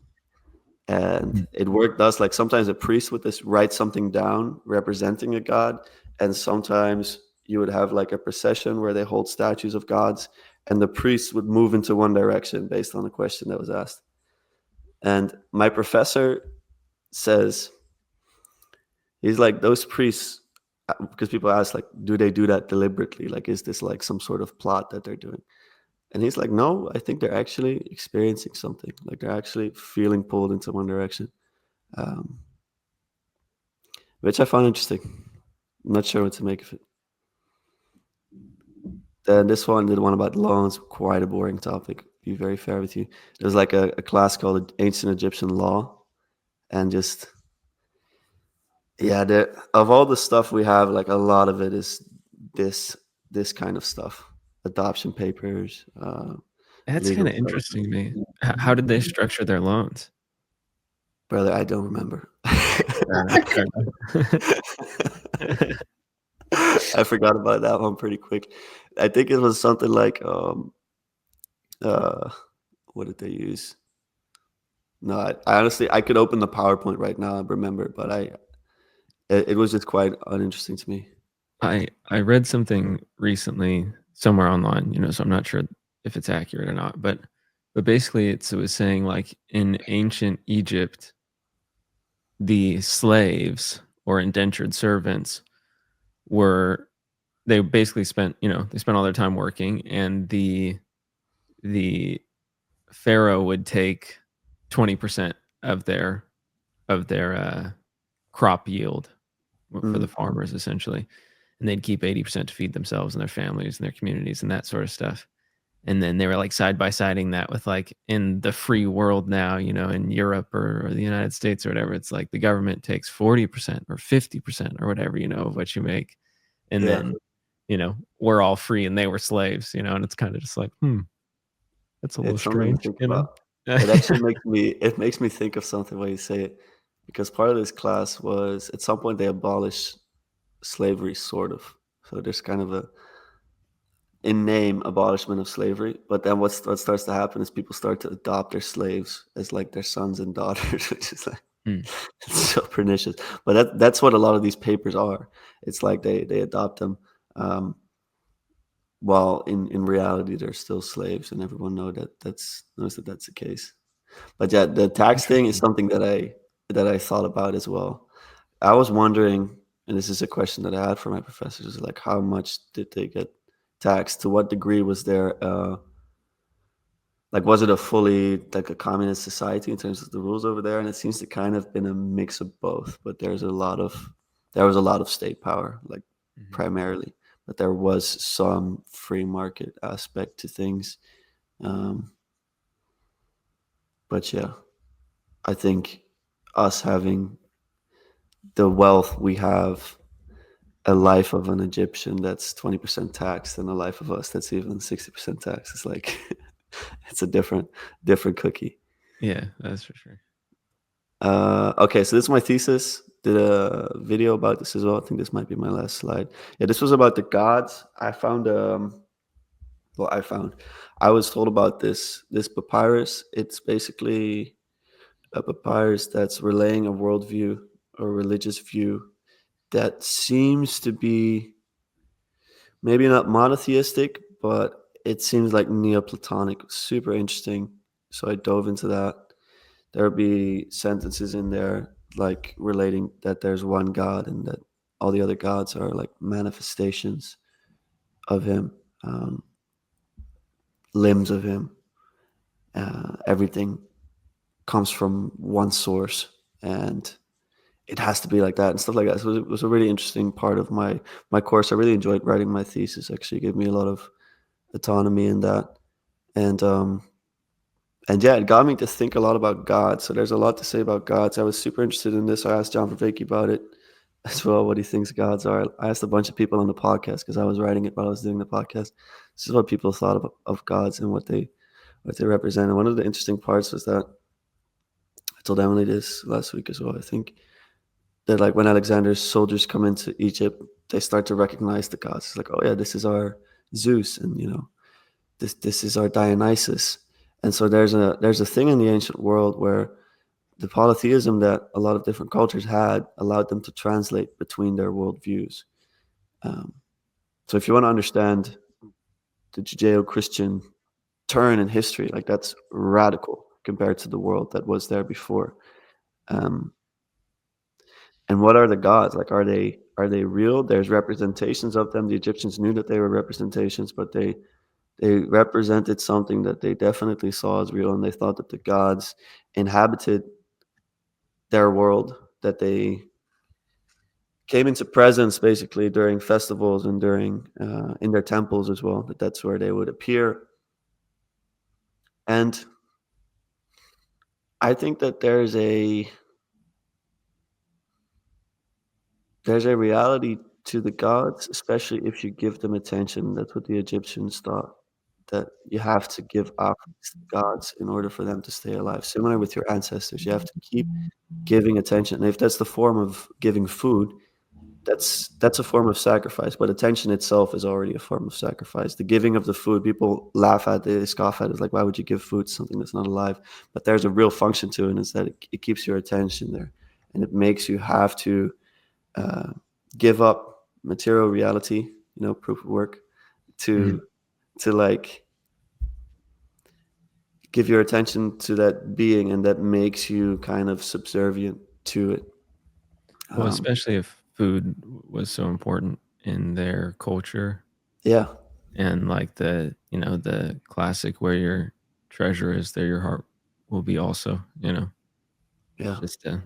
and Mm. it worked thus, like sometimes a priest would just write something down representing a god, and sometimes you would have like a procession where they hold statues of gods, and the priest would move into one direction based on the question that was asked. And my professor says, he's like, those priests, because people ask, like, do they do that deliberately? Like, is this like some sort of plot that they're doing? And he's like, no, I think they're actually experiencing something. Like, they're actually feeling pulled into one direction, um, which I found interesting. I'm not sure what to make of it. Then this one, the one about loans, quite a boring topic. Be very fair with you. There's like a class called Ancient Egyptian Law, and just yeah, of all the stuff we have, like a lot of it is this this kind of stuff, adoption papers, That's legal kind of stuff. interesting to me. How did they structure their loans? Brother, I don't remember. Fair enough. I forgot about that one pretty quick. I think it was something like uh what did they use? No, I honestly I could open the PowerPoint right now and remember, but it was just quite uninteresting to me. I read something recently somewhere online, so I'm not sure if it's accurate or not, but basically it was saying like in ancient Egypt, the slaves or indentured servants were they basically spent, they spent all their time working, and the pharaoh would take 20% of their crop yield for the Mm, farmers essentially, and they'd keep 80% to feed themselves and their families and their communities and that sort of stuff. And then they were like side by siding that with like in the free world now, in Europe or the United States or whatever, it's like the government takes 40% or 50% or whatever, of what you make. And yeah, then, we're all free and they were slaves, and it's kind of just like, that's a little it's something to strange, think about. It actually makes me think of something when you say it, because part of this class was at some point they abolished slavery, sort of. So there's kind of a in name abolishment of slavery, but then what starts to happen is people start to adopt their slaves as like their sons and daughters, which is like Hmm. it's so pernicious. But that's what a lot of these papers are. It's like they adopt them, while in reality they're still slaves, and everyone knows that that's the case. But yeah, the tax thing is Interesting. something that I thought about as well. I was wondering, and this is a question that I had for my professors, is like how much did they get taxed? To what degree was there like was it a fully like a communist society in terms of the rules over there? And it seems to kind of been a mix of both, but there was a lot of state power, like Mhm. primarily, but there was some free market aspect to things. Um, but yeah, I think us having the wealth we have, a life of an Egyptian that's 20% taxed, and a life of us that's even 60% taxed. It's like it's a different cookie. Yeah, that's for sure. Okay, so this is my thesis. Did a video about this as well. I think this might be my last slide. Yeah, this was about the gods. I was told about this papyrus. It's basically a papyrus that's relaying a worldview or religious view that seems to be maybe not monotheistic, but it seems like Neoplatonic. Super interesting. So I dove into that. There would be sentences in there like relating that there's one God and that all the other gods are like manifestations of him. limbs of him. Everything comes from one source, and it has to be like that and stuff like that. So it was a really interesting part of my course. I really enjoyed writing my thesis. Actually, it gave me a lot of autonomy in that, and yeah, it got me to think a lot about God. So there's a lot to say about gods. I was super interested in this. I asked John Vervaeke about it as well, what he thinks gods are. I asked a bunch of people on the podcast because I was writing it while I was doing the podcast. This is what people thought of gods and what they represent. And one of the interesting parts was that I told Emilee this last week as well, I think, that like when Alexander's soldiers come into Egypt, they start to recognize the gods. It's like, oh yeah, this is our Zeus, and this is our Dionysus. And so there's a thing in the ancient world where the polytheism that a lot of different cultures had allowed them to translate between their worldviews. So if you want to understand the Judeo-Christian turn in history, like that's radical compared to the world that was there before. And what are the gods? Like, are they real? There's representations of them. The Egyptians knew that they were representations, but they represented something that they definitely saw as real, and they thought that the gods inhabited their world, that they came into presence basically during festivals and during in their temples as well, that's where they would appear. And I think that there's a reality to the gods, especially if you give them attention. That's what the Egyptians thought, that you have to give offerings to gods in order for them to stay alive. Similar with your ancestors, you have to keep giving attention. And if that's the form of giving food, that's a form of sacrifice. But attention itself is already a form of sacrifice. The giving of the food, people laugh at it, they scoff at it. It's like, why would you give food to something that's not alive? But there's a real function to it, and it's that it keeps your attention there, and it makes you have to give up material reality, proof of work, to like give your attention to that being, and that makes you kind of subservient to it. Well, especially if food was so important in their culture. Yeah. And like the classic, where your treasure is, there your heart will be also, Yeah. just a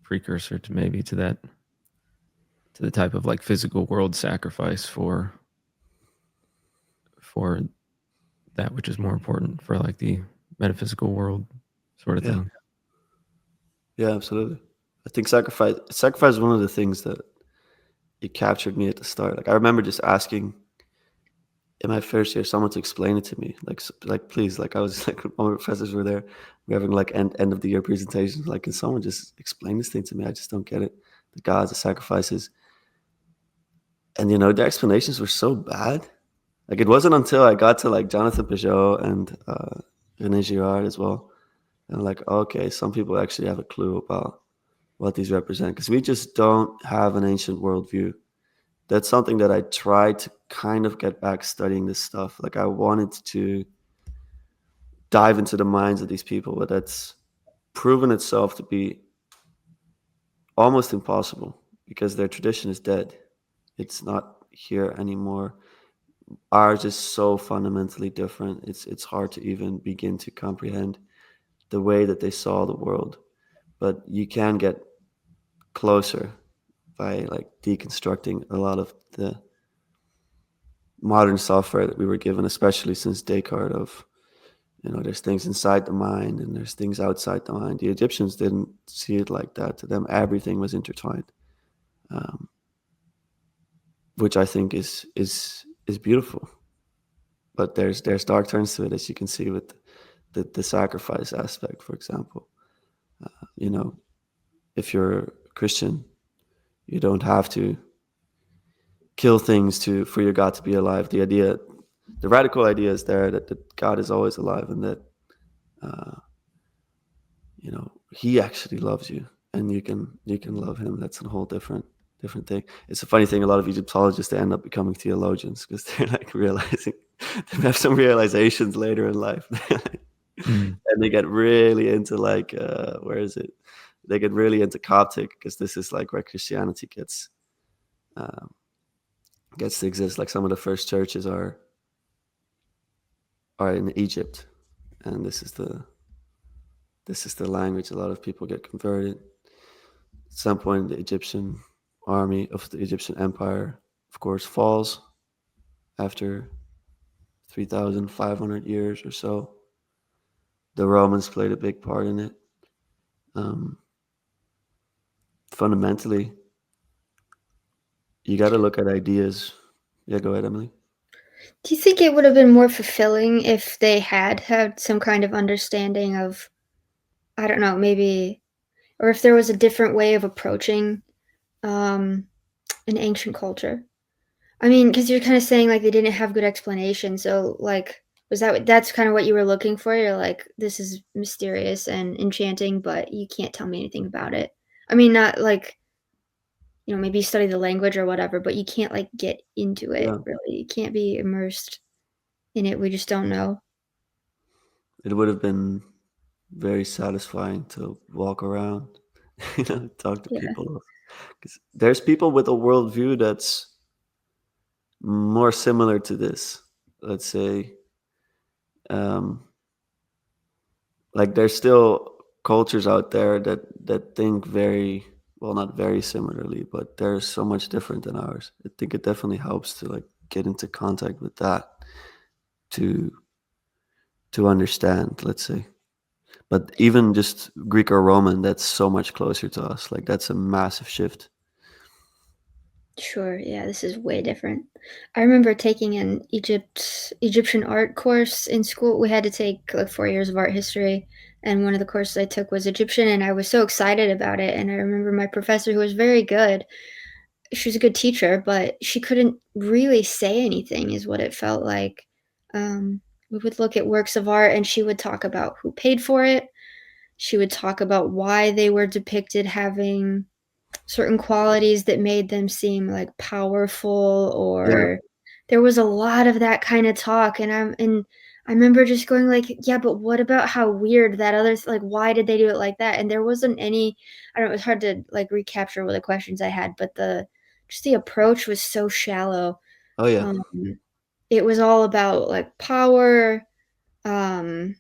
precursor to maybe to the type of like physical world sacrifice for that which is more important, for like the metaphysical world sort of thing. Yeah, absolutely. I think sacrifice is one of the things that it captured me at the start. Like I remember just asking in my first year someone to explain it to me. Like please, like I was like, all my professors were there. We're having like end of the year presentations. Like, can someone just explain this thing to me? I just don't get it. The gods, the sacrifices. And the explanations were so bad. Like it wasn't until I got to like Jonathan Peugeot and René Girard as well, and I'm like, okay, some people actually have a clue about what these represent, because we just don't have an ancient worldview. That's something that I tried to kind of get back studying this stuff. Like I wanted to dive into the minds of these people, but that's proven itself to be almost impossible because their tradition is dead. It's not here anymore. Ours is so fundamentally different. It's hard to even begin to comprehend the way that they saw the world. But you can get closer by like deconstructing a lot of the modern software that we were given, especially since Descartes, of there's things inside the mind and there's things outside the mind. The Egyptians didn't see it like that. To them, everything was intertwined, which I think is beautiful. But there's dark turns to it, as you can see with the sacrifice aspect, for example. If you're Christian, you don't have to kill things for your God to be alive. The radical idea is there that God is always alive, and that He actually loves you, and you can love Him. That's a whole different thing. It's a funny thing. A lot of Egyptologists, they end up becoming theologians because they're like realizing they have some realizations later in life, and they get really into like where is it? They get really into Coptic, because this is like where Christianity gets to exist. Like some of the first churches are are in Egypt, and this is the language a lot of people get converted. At some point, the Egyptian army of the Egyptian Empire, of course, falls after 3,500 years or so. The Romans played a big part in it. Fundamentally, you got to look at ideas. Yeah, go ahead, Emilee. Do you think it would have been more fulfilling if they had some kind of understanding of, I don't know, maybe, or if there was a different way of approaching an ancient culture? I mean, because you're kind of saying like they didn't have good explanation. So like, that's kind of what you were looking for? You're like, this is mysterious and enchanting, but you can't tell me anything about it. I mean, not like, maybe you study the language or whatever, but you can't like get into it Yeah, really. You can't be immersed in it. We just don't know. it would have been very satisfying to walk around, talk to Yeah, people. Because there's people with a worldview that's more similar to this. Let's say, um, like there's still cultures out there that think very well, not very similarly, but they're so much different than ours. I think it definitely helps to like get into contact with that to understand. Let's say. But even just Greek or Roman, that's so much closer to us. Like that's a massive shift. sure. Yeah, this is way different. I remember taking an Egyptian art course in school. We had to take like 4 years of art history, and one of the courses I took was Egyptian, and I was so excited about it. And I remember my professor, who was very good, she was a good teacher, but she couldn't really say anything, is what it felt like. We would look at works of art, and she would talk about who paid for it. She would talk about why they were depicted having certain qualities that made them seem like powerful, Yeah. or there was a lot of that kind of talk. And I remember just going like, yeah, but what about how weird that others, like, why did they do it like that? And there wasn't any, I don't know, it was hard to like recapture what the questions I had, but the approach was so shallow. Oh yeah. um it was all about like power. um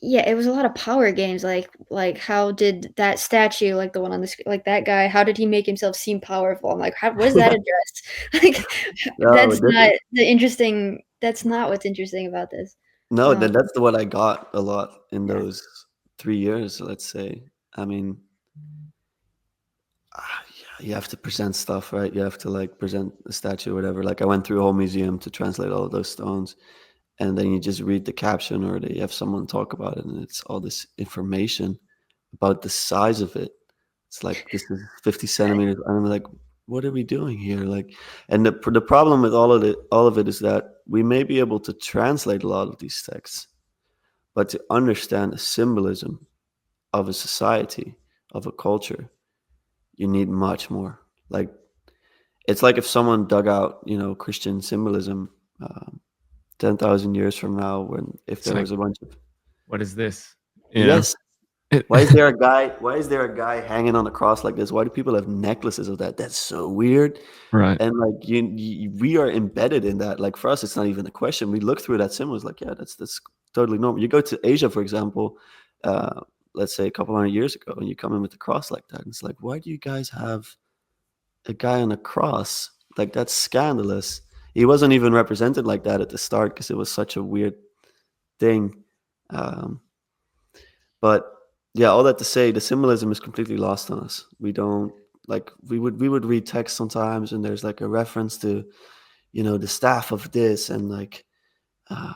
yeah, it was a lot of power games, like how did that statue, like the one on the like that guy, how did he make himself seem powerful? I'm like, how what is that addressed? Like, No, that's not what's interesting about this. no, Um, that's the what I got a lot in yeah, those 3 years. Let's say. I mean, yeah, you have to present stuff, right? You have to like present a statue or whatever. Like I went through a whole museum to translate all of those stones, and then you just read the caption or you have someone talk about it, and it's all this information about the size of it. It's like this is 50 right, centimeters, and I'm like, what are we doing here? Like, and the problem with all of it is that we may be able to translate a lot of these texts, but to understand the symbolism of a society, of a culture, you need much more. Like, it's like if someone dug out, Christian symbolism 10,000 years from now, when if It's there like, was a bunch of what is this? yes. It- Why is there a guy? Why is there a guy hanging on a cross like this? Why do people have necklaces of that? That's so weird. right. And like we are embedded in that. Like for us, it's not even a question. We look through that symbol. It's like, yeah, that's totally normal. You go to Asia, for example, uh, let's say a couple hundred years ago, and you come in with a cross like that. And it's like, why do you guys have a guy on a cross? Like that's scandalous. He wasn't even represented like that at the start because it was such a weird thing. Um, but yeah, all that to say, the symbolism is completely lost on us. We don't like we would read text sometimes, and there's like a reference to the staff of this, and like uh,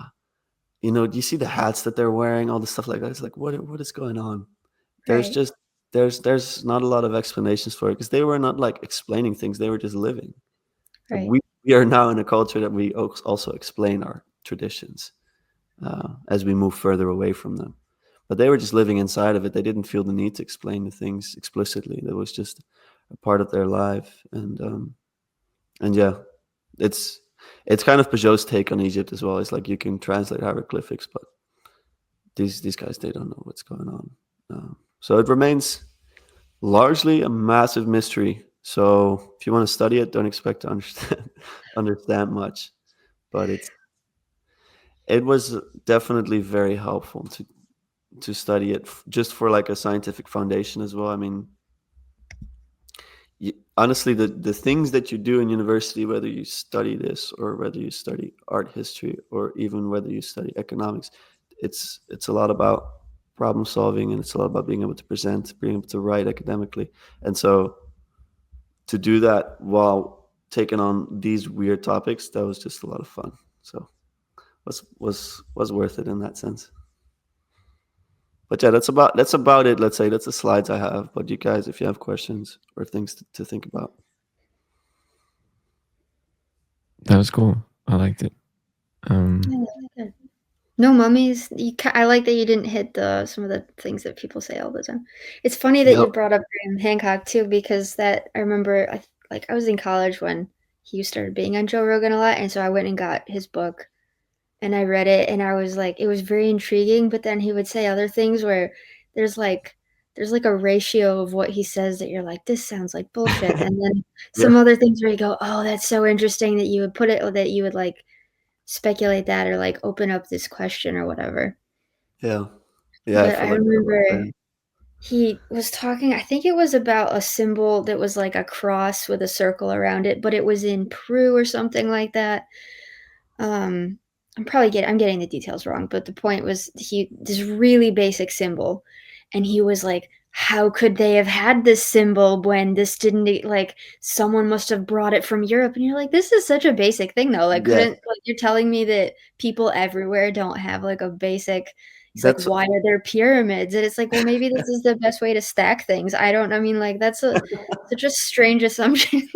do you see the hats that they're wearing, all the stuff like that? It's like what is going on? There's right, just there's not a lot of explanations for it because they were not like explaining things; they were just living. Like right, we are now in a culture that we also explain our traditions as we move further away from them. But they were just living inside of it. They didn't feel the need to explain the things explicitly. That was just a part of their life. And yeah, it's kind of Peugeot's take on Egypt as well. It's like you can translate hieroglyphics, but these guys, they don't know what's going on. So it remains largely a massive mystery. So if you want to study it, don't expect to understand much. But it was definitely very helpful to study it just for like a scientific foundation as well. I mean, honestly, the things that you do in university, whether you study this or whether you study art history or even whether you study economics, it's a lot about problem solving, and it's a lot about being able to present, being able to write academically. And so to do that while taking on these weird topics, that was just a lot of fun. So was worth it in that sense. But yeah, that's about it. Let's say that's the slides I have. But you guys, if you have questions or things to think about. That was cool. I liked it. No mummies. I like that you didn't hit some of the things that people say all the time. It's funny that you brought up Graham Hancock too, because that I remember. I was in college when he started being on Joe Rogan a lot, and so I went and got his book, and I read it, and I was like, it was very intriguing. But then he would say other things where there's like a ratio of what he says that you're like, this sounds like bullshit, and then some other things where you go, oh, that's so interesting that you would put it, or that you would like speculate that, or like open up this question or whatever. Yeah. But I remember he was talking, I think it was about a symbol that was like a cross with a circle around it, but it was in Peru or something like that. I'm getting the details wrong, but the point was this really basic symbol, and he was like, how could they have had this symbol when this didn't, like, someone must have brought it from Europe? And you're like, this is such a basic thing though. Like, you're telling me that people everywhere don't have like a basic. He's like, why are there pyramids? And it's like, well, maybe this is the best way to stack things. I mean, like, that's such a strange assumption.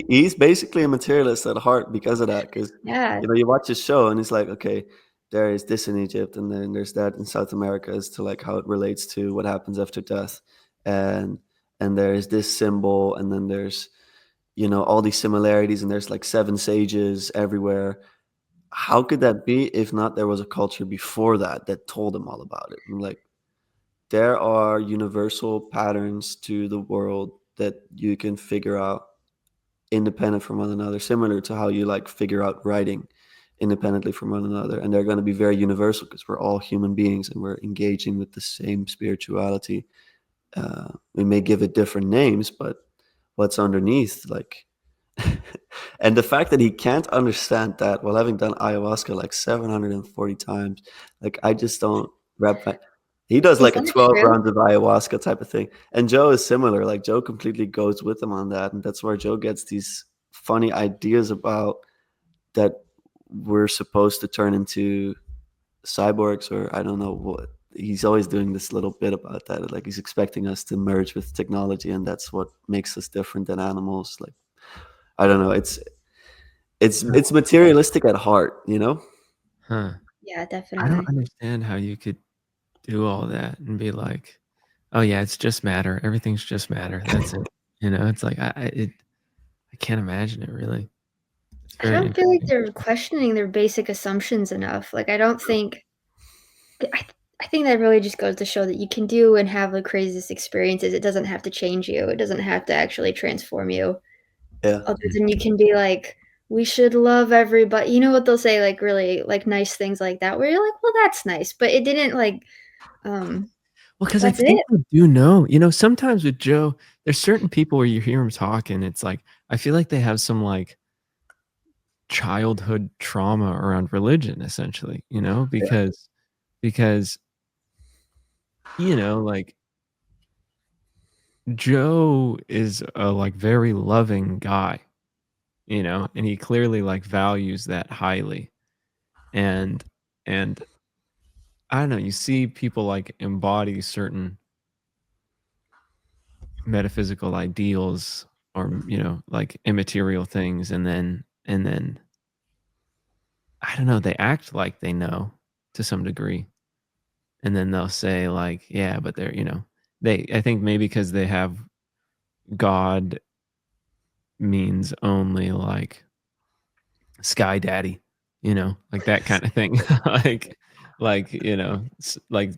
He's basically a materialist at heart because of that. Because you watch his show and it's like, okay, there is this in Egypt, and then there's that in South America as to like how it relates to what happens after death, and there's this symbol, and then there's all these similarities, and there's like 7 sages everywhere. How could that be if not there was a culture before that told them all about it? And like, there are universal patterns to the world that you can figure out independent from one another, similar to how you like figure out writing independently from one another. And they're going to be very universal because we're all human beings and we're engaging with the same spirituality. We may give it different names, but what's underneath, like, and the fact that he can't understand that while having done ayahuasca like 740 times, like, I just don't wrap my. He does like a 12 rounds of ayahuasca type of thing. And Joe is similar. Like, Joe completely goes with him on that. And that's where Joe gets these funny ideas about that we're supposed to turn into cyborgs, or I don't know what. He's always doing this little bit about that. Like, he's expecting us to merge with technology, and that's what makes us different than animals. Like, I don't know. It's materialistic at heart, Huh. Yeah, definitely. I don't understand how you could do all that and be like, oh yeah, it's just matter. Everything's just matter. That's it. It's like I can't imagine it really. I don't feel like they're questioning their basic assumptions enough. Like, I don't think. I think that really just goes to show that you can do and have the craziest experiences. It doesn't have to change you. It doesn't have to actually transform you. Yeah. Other than you can be like, we should love everybody. You know what they'll say, like really like nice things like that, where you're like, well, that's nice, but it didn't like. Well, because I think we do know. Sometimes with Joe, there's certain people where you hear him talk, and it's like I feel like they have some like childhood trauma around religion, essentially. Because like Joe is a like very loving guy, and he clearly like values that highly. And I don't know, you see people like embody certain metaphysical ideals or like immaterial things, and then I don't know, they act like they know to some degree, and then they'll say like, yeah, but they're I think maybe because they have God means only like sky daddy, like that kind of thing. like like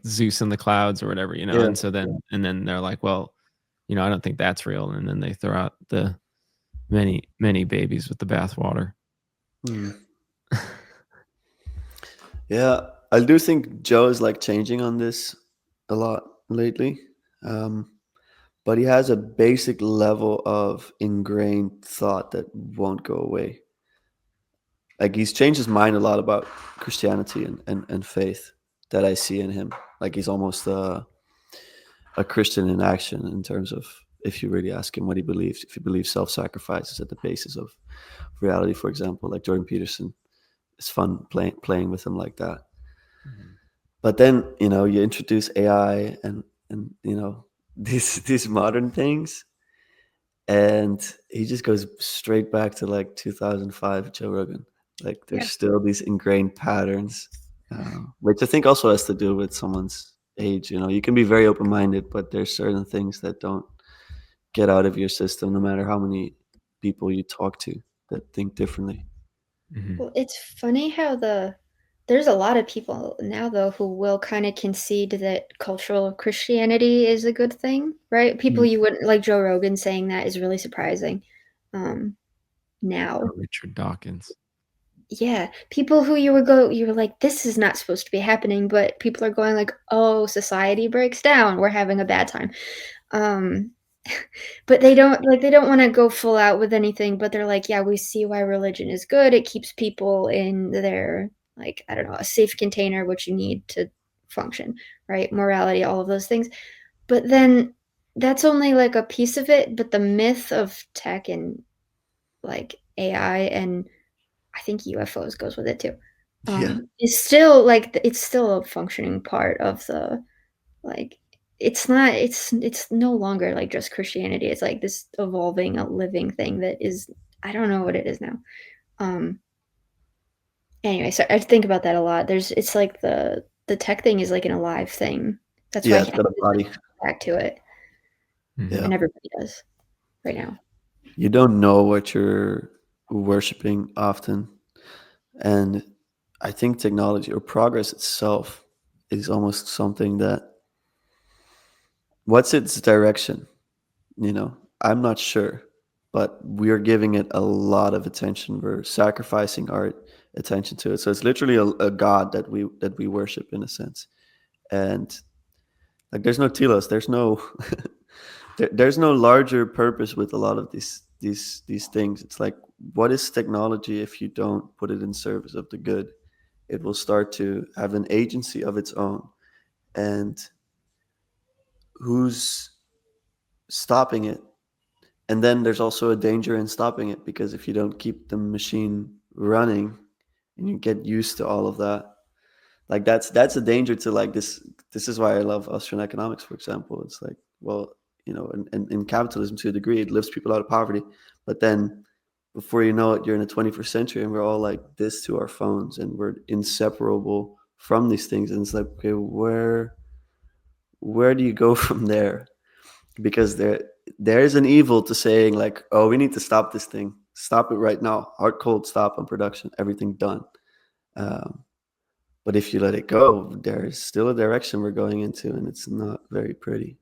Zeus in the clouds or whatever, and so then they're like, well, I don't think that's real, and then they throw out the many babies with the bathwater. Yeah, I do think Joe is like changing on this a lot lately. But he has a basic level of ingrained thought that won't go away. Like he's changed his mind a lot about Christianity and faith that I see in him. Like he's almost a Christian in action in terms of, if you really ask him what he believes. If he believes self-sacrifice is at the basis of reality, for example, like Jordan Peterson, it's fun playing with him like that. Mhm. But then you introduce AI and these modern things, and he just goes straight back to like 2005 Joe Rogan. Like there's Yeah. still these ingrained patterns, which I think also has to do with someone's age. You can be very open-minded, but there's certain things that don't get out of your system, no matter how many people you talk to that think differently. Mhm. Well, it's funny how there's a lot of people now though who will kind of concede that cultural Christianity is a good thing, right? People you wouldn't like Joe Rogan saying that is really surprising. Now. Richard Dawkins. Yeah, people who you were like, this is not supposed to be happening, but people are going like, oh, society breaks down. We're having a bad time. Um, but they don't want to go full out with anything, but they're like, yeah, we see why religion is good. It keeps people in their, like, I don't know, a safe container, which you need to function, right? Morality, all of those things. But then that's only like a piece of it, but the myth of tech and like AI and I think UFOs goes with it too. Yeah. It's still like it's still a functioning part of the like it's not it's no longer like just Christianity. It's like this evolving, a living thing that is I don't know what it is now. Um anyway, so I think about that a lot. It's like the tech thing is like an alive thing. That's why Yeah, I it's can't got a body. come back to it. Mhm. Yeah. And everybody does right now. You don't know what you're worshiping often. And I think technology or progress itself is almost something that, what's its direction? I'm not sure, but we're giving it a lot of attention. We're sacrificing our attention to it. So it's literally a god that we worship in a sense. And like there's no telos, there's no there's no larger purpose with a lot of these things. It's like, what is technology if you don't put it in service of the good? It will start to have an agency of its own. And who's stopping it? And then there's also a danger in stopping it, because if you don't keep the machine running and you get used to all of that, like that's a danger to like this is why I love Austrian economics, for example. It's like, well, in capitalism, to a degree, it lifts people out of poverty, but then before you know it, you're in the 21st century and we're all like this to our phones and we're inseparable from these things. And it's like, okay, where do you go from there? Because there is an evil to saying like, oh, we need to stop this thing, stop it right now, hard cold stop on production, everything done. um, but if you let it go, there's still a direction we're going into, and it's not very pretty.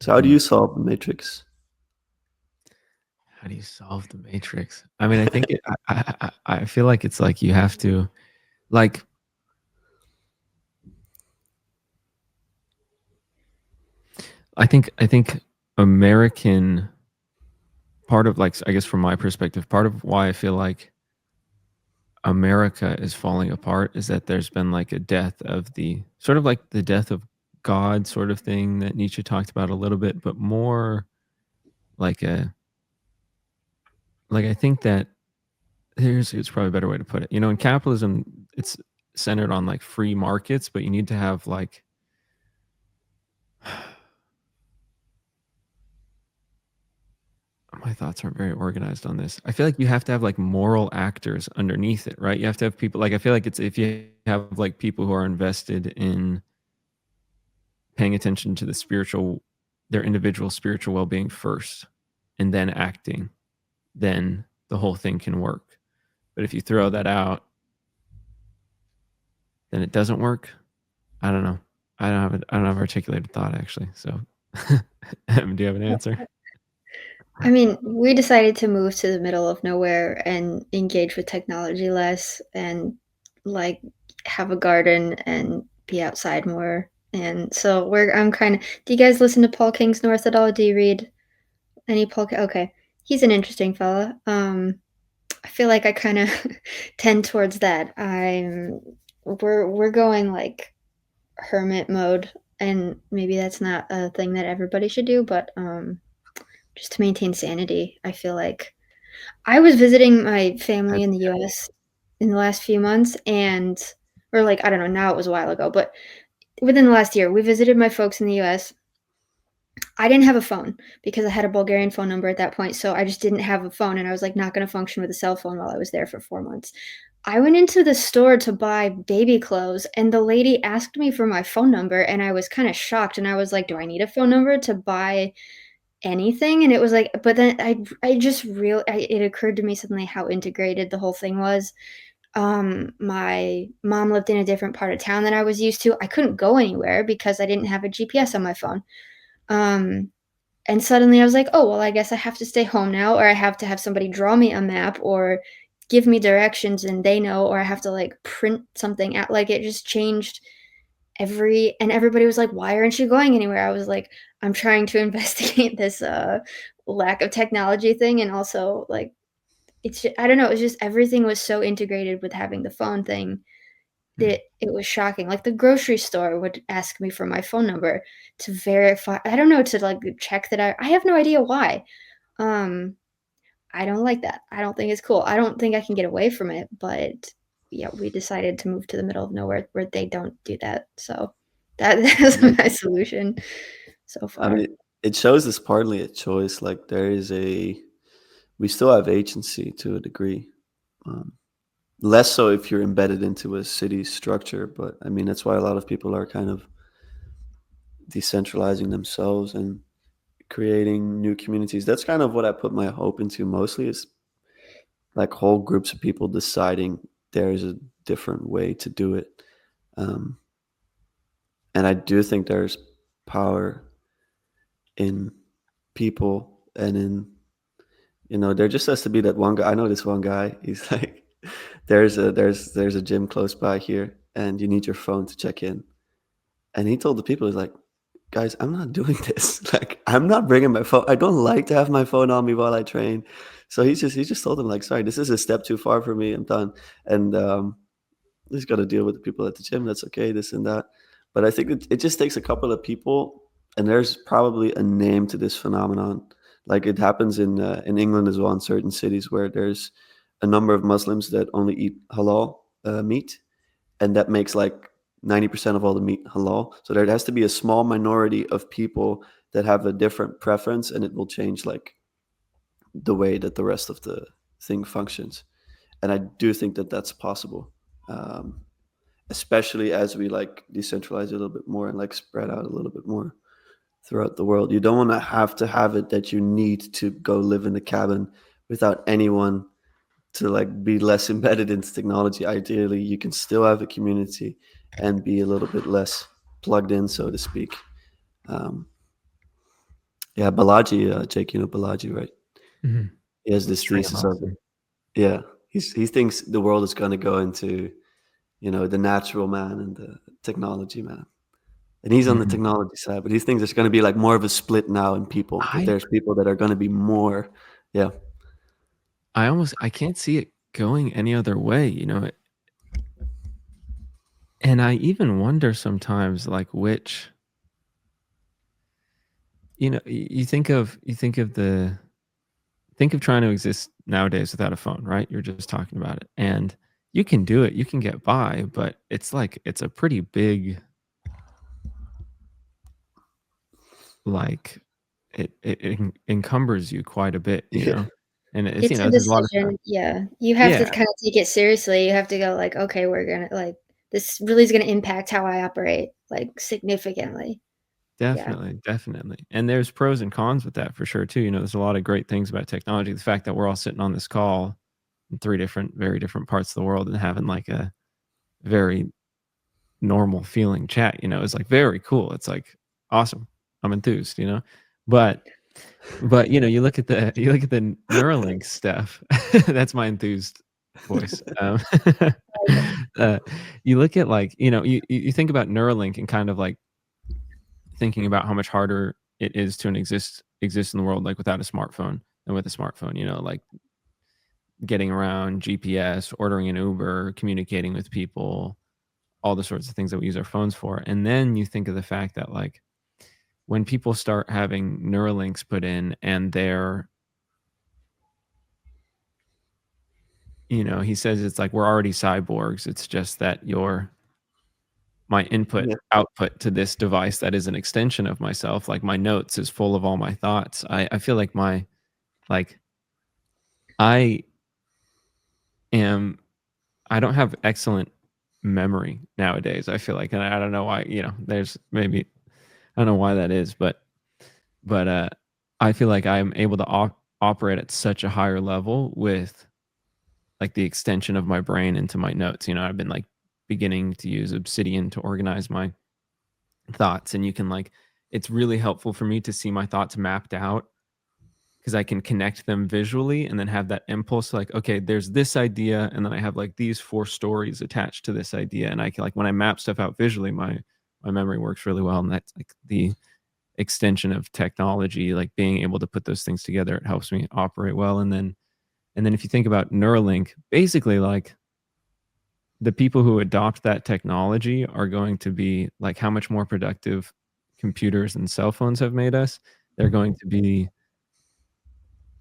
So how do Mhm. you solve the matrix? How do you solve the matrix? I mean, I think I feel like it's like you have to like I think American part of like I guess from my perspective, part of why I feel like America is falling apart is that there's been like a death of the sort of like the death of God sort of thing that Nietzsche talked about a little bit, but more like a like I think that here's it's probably a better way to put it. In capitalism, it's centered on like free markets, but you need to have like my thoughts aren't very organized on this. I feel like you have to have like moral actors underneath it, right? You have to have people like I feel like it's if you have like people who are invested in paying attention to their individual spiritual well-being first and then acting, then the whole thing can work. But if you throw that out, then it doesn't work. I don't know. I don't have articulated thought actually. So do you have an answer? I mean, we decided to move to the middle of nowhere and engage with technology less and like have a garden and be outside more. And so I'm kind of. Do you guys listen to Paul Kingsnorth at all? Do you read any Paul? Okay, he's an interesting fella. I feel like I kind of tend towards that. We're going like hermit mode, and maybe that's not a thing that everybody should do, but just to maintain sanity. I feel like I was visiting my family in the US in the last few months, or like, I don't know, now it was a while ago, but within the last year, we visited my folks in the US. I didn't have a phone because I had a Bulgarian phone number at that point, so I just didn't have a phone, and I was like not going to function with a cell phone while I was there for 4 months. I went into the store to buy baby clothes, and the lady asked me for my phone number, and I was kind of shocked, and I was like, "Do I need a phone number to buy anything?" And it was like, but then it occurred to me suddenly how integrated the whole thing was. My mom lived in a different part of town than I was used to. I couldn't go anywhere because I didn't have a GPS on my phone. Um, and suddenly I was like, "Oh, well, I guess I have to stay home now, or I have to have somebody draw me a map or give me directions and they know, or I have to like print something out." Like it just changed and everybody was like, "Why aren't you going anywhere?" I was like, "I'm trying to investigate this lack of technology thing." And also like I don't know, it's just everything was so integrated with having the phone thing that it was shocking. Like the grocery store would ask me for my phone number to verify. I don't know, to like check that I have no idea why. Um, I don't like that. I don't think it's cool. I don't think I can get away from it, but yeah, we decided to move to the middle of nowhere where they don't do that. So that's Mhm. my solution so I far. mean, it shows us partly a choice. Like we still have agency to a degree. Um, Less so if you're embedded into a city structure, but I mean that's why a lot of people are kind of decentralizing themselves and creating new communities. That's kind of what I put my hope into mostly, is like whole groups of people deciding there's a different way to do it. Um, and I do think there's power in people and in, there just has to be that one guy. I know this one guy. He's like, there's a gym close by here, and you need your phone to check in. And he told the people, he's like, guys, I'm not doing this. Like, I'm not bringing my phone. I don't like to have my phone on me while I train. So he just told them like, sorry, this is a step too far for me. I'm done. And he's got to deal with the people at the gym. That's okay. This and that. But I think it just takes a couple of people, and there's probably a name to this phenomenon. Like it happens in England as well, in certain cities where there's a number of Muslims that only eat halal meat, and that makes like 90% of all the meat halal. So there has to be a small minority of people that have a different preference, and it will change like the way that the rest of the thing functions. And I do think that that's possible, um, especially as we like decentralize a little bit more and like spread out a little bit more throughout the world. You don't want to have it that you need to go live in a cabin without anyone to like be less embedded into technology. Ideally, you can still have a community and be a little bit less plugged in, so to speak. Um, yeah, Balaji, Jake, Balaji, right? Mhm. He has this Extreme thesis of it. awesome. Yeah, he thinks the world is going to go into, the natural man and the technology man. And he's on the Mhm. technology side, but he thinks there's going to be like more of a split now in people, that I there's people that are going to be more. Yeah. I can't see it going any other way, and I even wonder sometimes like which, think of trying to exist nowadays without a phone, right? You're just talking about it. And you can do it, you can get by, but it's like it's a pretty big, like encumbers you quite a bit, Yeah. And it's, It's a there's a lot of decision. Yeah. You have to yeah, kind of take it seriously. You have to go like, okay, we're gonna like this really is gonna impact how I operate like significantly. Yeah. definitely, definitely. And there's pros and cons with that for sure too. There's a lot of great things about technology. The fact that we're all sitting on this call in very different parts of the world and having like a very normal feeling chat, is like very cool. It's like awesome. I'm enthused. But you look at the Neuralink stuff. That's my enthused voice. You look at like, you think about Neuralink and kind of like thinking about how much harder it is to exist in the world like without a smartphone than with a smartphone, like getting around, GPS, ordering an Uber, communicating with people, all the sorts of things that we use our phones for. And then you think of the fact that like when people start having Neuralinks put in and they're, he says it's like we're already cyborgs. It's just that my input output to this device that is an extension of myself, like my notes is full of all my thoughts. I feel like I don't have excellent memory nowadays. I feel like, and I don't know why, there's maybe, I don't know why that is, but I feel like I'm able to operate at such a higher level with like the extension of my brain into my notes. I've been like beginning to use Obsidian to organize my thoughts, and you can like, it's really helpful for me to see my thoughts mapped out because I can connect them visually and then have that impulse like, okay, there's this idea, and then I have like these 4 stories attached to this idea, and I can like, when I map stuff out visually, my memory works really well. And that's like the extension of technology, like being able to put those things together. It helps me operate well. And then if you think about Neuralink, basically like the people who adopt that technology are going to be like how much more productive computers and cell phones have made us. They're going to be,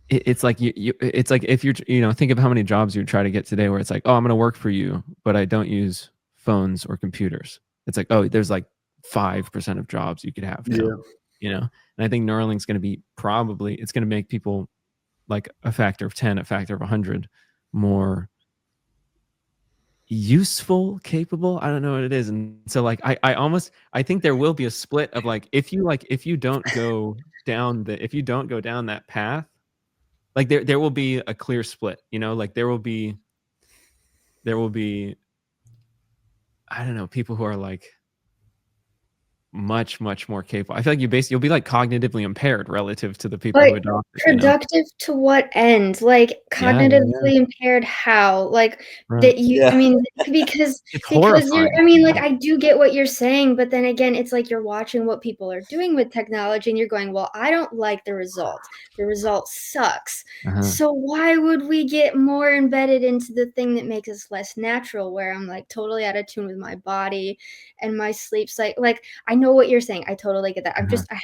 it's like it's like if you're, think of how many jobs you try to get today where it's like, oh, I'm going to work for you, but I don't use phones or computers. It's like, oh, there's like 5% of jobs you could have now, and I think Neuralink's going to be it's going to make people like a factor of 10, a factor of 100 more useful, capable. I don't know what it is. And so like I think there will be a split of like if you don't go down that path, like there will be a clear split, like there will be I don't know, people who are like much more capable. I feel like you'll be like cognitively impaired relative to the people who adopt it. Productive to what end? Like cognitively impaired how? Like that you I mean because you're I mean like I do get what you're saying, but then again it's like you're watching what people are doing with technology and you're going, well, I don't like the result. The result sucks. So why would we get more embedded into the thing that makes us less natural, where I'm like totally out of tune with my body and my sleep cycle? Like I know what you're saying. I totally get that.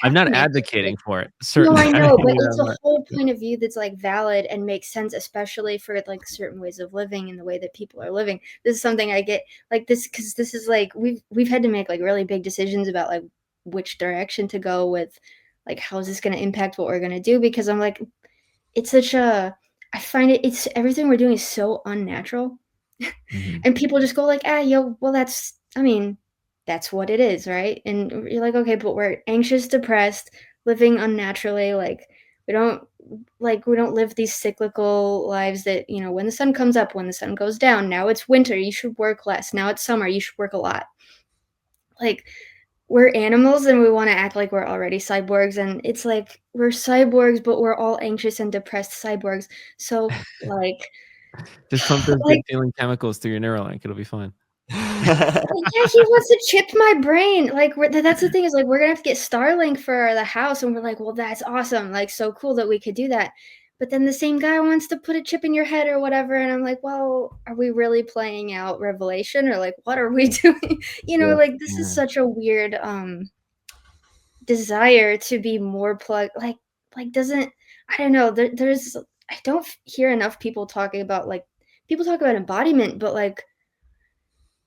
I'm not advocating for it. Certainly. No, I know, but it's a whole point of view that's like valid and makes sense, especially for like certain ways of living and the way that people are living. This is something I get like this because this is like we've had to make like really big decisions about like which direction to go with, like how is this going to impact what we're going to do? Because I'm like, it's such a I find it's everything we're doing is so unnatural, and people just go like, well that's that's what it is, right? And you're like, okay, but we're anxious, depressed, living unnaturally, like we don't live these cyclical lives that, when the sun comes up, when the sun goes down, now it's winter, you should work less, now it's summer, you should work a lot. Like we're animals and we want to act like we're already cyborgs, and it's like we're cyborgs but we're all anxious and depressed cyborgs. So like just pump those good feeling chemicals through your Neuralink, it'll be fine. Yeah, he wants to chip my brain. Like that's the thing is like we're gonna have to get Starlink for the house, and we're like, well, that's awesome, like so cool that we could do that. But then the same guy wants to put a chip in your head or whatever, and I'm like, well, are we really playing out Revelation or like what are we doing? Like this is such a weird desire to be more plugged. Like doesn't I don't know. There's I don't hear enough people talking about people talk about embodiment, but like.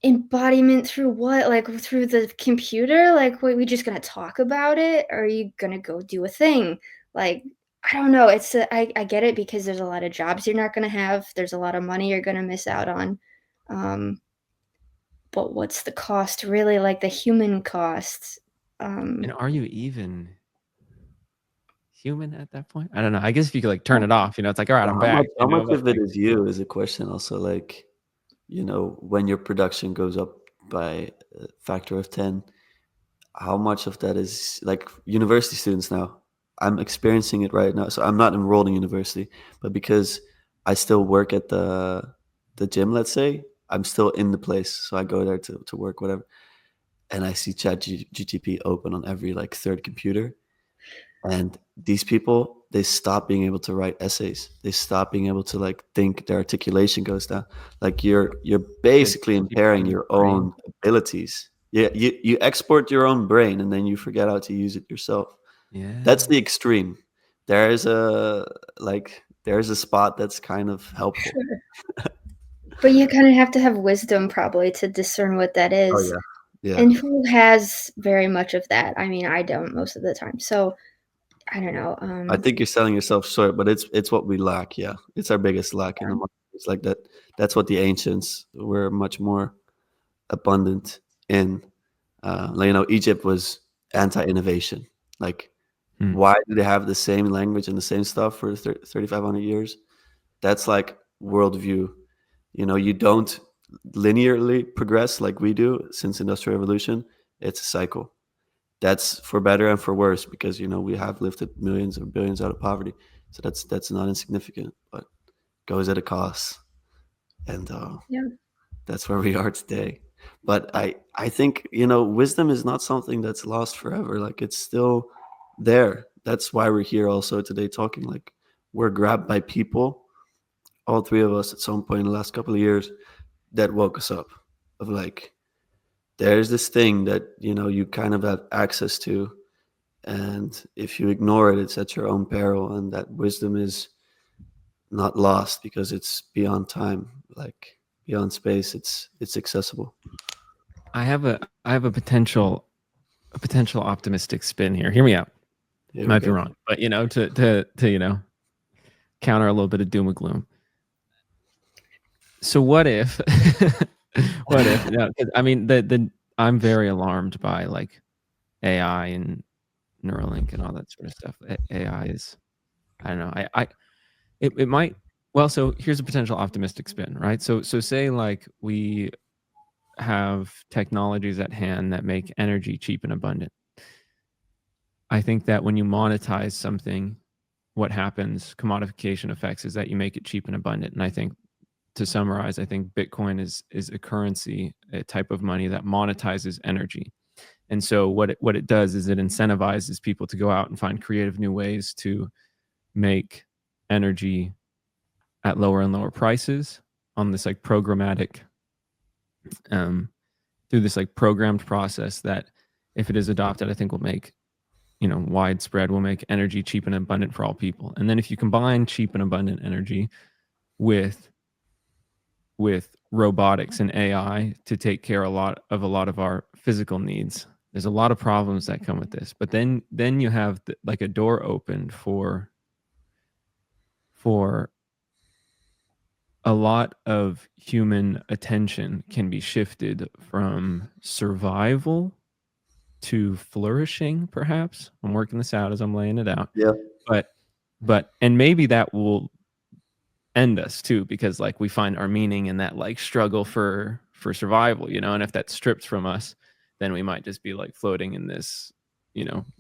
Embodiment through what? Like, through the computer? Like, wait, we just gonna talk about it? Or are you gonna go do a thing? Like, I don't know. I get it because there's a lot of jobs you're not gonna have. There's a lot of money you're gonna miss out on. But what's the cost really? Like the human cost. And are you even human at that point? I don't know. I guess if you could like turn it off, it's like, all right, I'm back. How much of it is you is a question also, like, when your production goes up by a factor of 10, how much of that is like university students now? I'm experiencing it right now. So I'm not enrolled in university, but because I still work at the gym, let's say, I'm still in the place, so I go there to work, whatever, and I see ChatGPT open on every like third computer. And these people, they stop being able to write essays. They stop being able to like think. Their articulation goes down. Like you're basically impairing your own abilities. Yeah, you export your own brain and then you forget how to use it yourself. Yeah. That's the extreme. There's a spot that's kind of helpful. Sure. But you kind of have to have wisdom probably to discern what that is. Oh yeah. Yeah. And who has very much of that? I mean, I don't most of the time. So I don't know. I think you're selling yourself short, but it's what we lack. Yeah, it's our biggest lack in the market. It's like that. That's what the ancients were much more abundant in. Like, Egypt was anti-innovation. Like, why do they have the same language and the same stuff for 3,500 years? That's like worldview. You don't linearly progress like we do since Industrial Revolution. It's a cycle. That's for better and for worse because we have lifted millions or billions out of poverty, so that's not insignificant, but goes at a cost, and that's where we are today. But I think wisdom is not something that's lost forever. Like it's still there. That's why we're here also today talking. Like we're grabbed by people, all three of us at some point in the last couple of years, that woke us up of like, there's this thing that you kind of have access to, and if you ignore it, it's at your own peril, and that wisdom is not lost because it's beyond time, like beyond space. It's accessible. I have a potential optimistic spin here. Hear me out. Might be wrong, but to counter a little bit of doom and gloom. So what if I mean I'm very alarmed by like AI and Neuralink and all that sort of stuff. AI is, I don't know. It might. Well, so here's a potential optimistic spin, right? So say like we have technologies at hand that make energy cheap and abundant. I think that when you monetize something, what happens, commodification effects, is that you make it cheap and abundant. And I think, to summarize, I think Bitcoin is a currency, a type of money that monetizes energy. And so what it does is it incentivizes people to go out and find creative new ways to make energy at lower and lower prices on this like programmatic, through this like programmed process that, if it is adopted, I think will make, widespread, will make energy cheap and abundant for all people. And then if you combine cheap and abundant energy with robotics and AI to take care of a lot of our physical needs, there's a lot of problems that come with this. But then you have like a door opened for a lot of human attention can be shifted from survival to flourishing, perhaps. I'm working this out as I'm laying it out. Yeah. But and maybe that will end us too, because like we find our meaning in that like struggle for survival, and if that's stripped from us, then we might just be like floating in this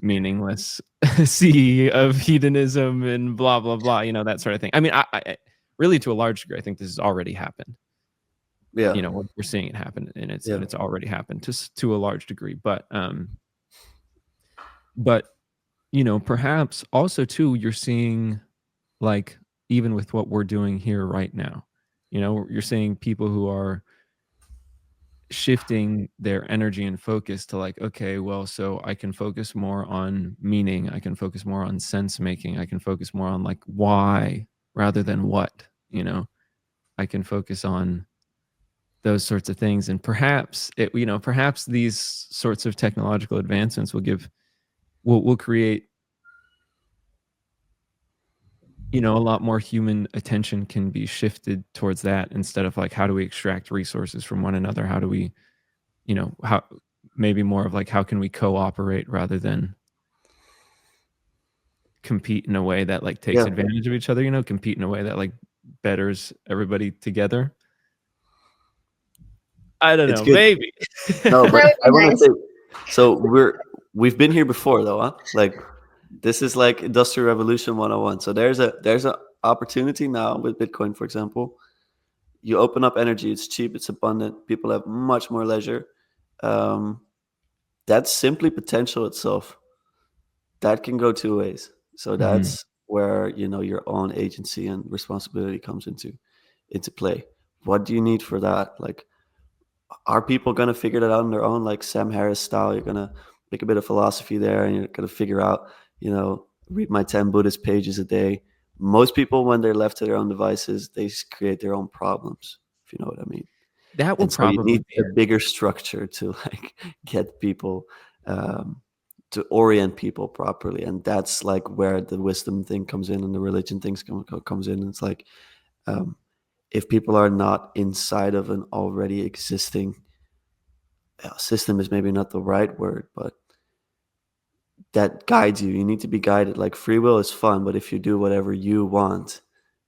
meaningless sea of hedonism and blah blah blah, that sort of thing. I mean, I really, to a large degree, I think this has already happened. Yeah, we're seeing it happen, and it's already happened to a large degree. But perhaps also too, you're seeing, like, even with what we're doing here right now, you're seeing people who are shifting their energy and focus to like, okay, well, so I can focus more on meaning, I can focus more on sense making, I can focus more on like why rather than what, I can focus on those sorts of things. And perhaps perhaps these sorts of technological advancements will create, a lot more human attention can be shifted towards that, instead of like, how do we extract resources from one another? How do we, how, maybe more of like, how can we cooperate rather than compete in a way that like takes advantage of each other, compete in a way that like betters everybody together. I don't know, maybe. No, but I want to say, so we've been here before though, huh? Like, this is like Industrial Revolution 101. So there's a opportunity now with Bitcoin, for example. you open up energy, it's cheap, it's abundant, people have much more leisure. That's simply potential itself. That can go two ways. So that's where, your own agency and responsibility comes into play. What do you need for that? Like, are people going to figure that out on their own, like Sam Harris style? You're going to make a bit of philosophy there, and you're going to figure out, read my 10 Buddhist pages a day. Most people, when they're left to their own devices, they create their own problems, if you know what I mean. That will And so you probably need be a bigger structure to like get people, to orient people properly. And that's like where the wisdom thing comes in and the religion things comes in. And it's like, if people are not inside of an already existing system, is maybe not the right word, but that guides you. You need to be guided. Like, free will is fun, but if you do whatever you want,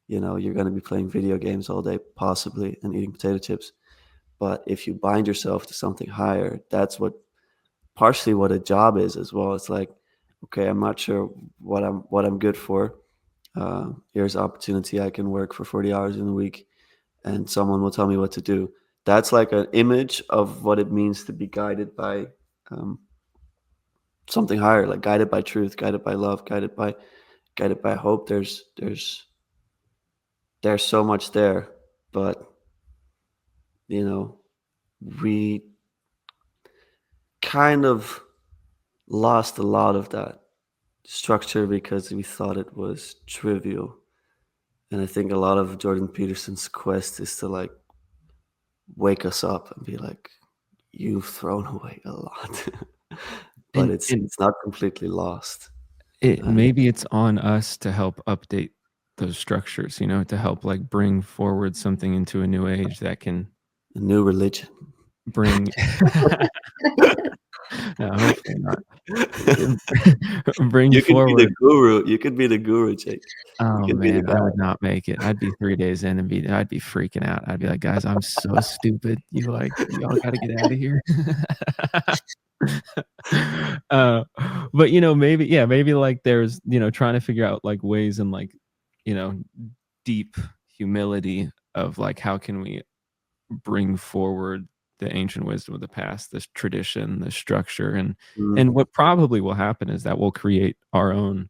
you're going to be playing video games all day, possibly, and eating potato chips. But if you bind yourself to something higher, that's partially what a job is as well. It's like, okay, I'm not sure what I'm good for. Here's opportunity. I can work for 40 hours in a week, and someone will tell me what to do. That's like an image of what it means to be guided by something higher, like guided by truth, guided by love, guided by hope. There's so much there, but we kind of lost a lot of that structure because we thought it was trivial. And I think a lot of Jordan Peterson's quest is to like wake us up and be like, you've thrown away a lot. But and, it's and it's not completely lost. maybe it's on us to help update those structures, to help like bring forward something into a new age that can A new religion. bring no, hopefully not. Bring You could be the forward. guru. You could be the guru, Jake. You Oh could be the man, I guy. would not make it. I'd be 3 days in and I'd be freaking out. I'd be like, guys, I'm so stupid. Y'all got to get out of here. But maybe like there's, trying to figure out like ways and like, deep humility of like, how can we bring forward the ancient wisdom of the past, this tradition, this structure, and what probably will happen is that we'll create our own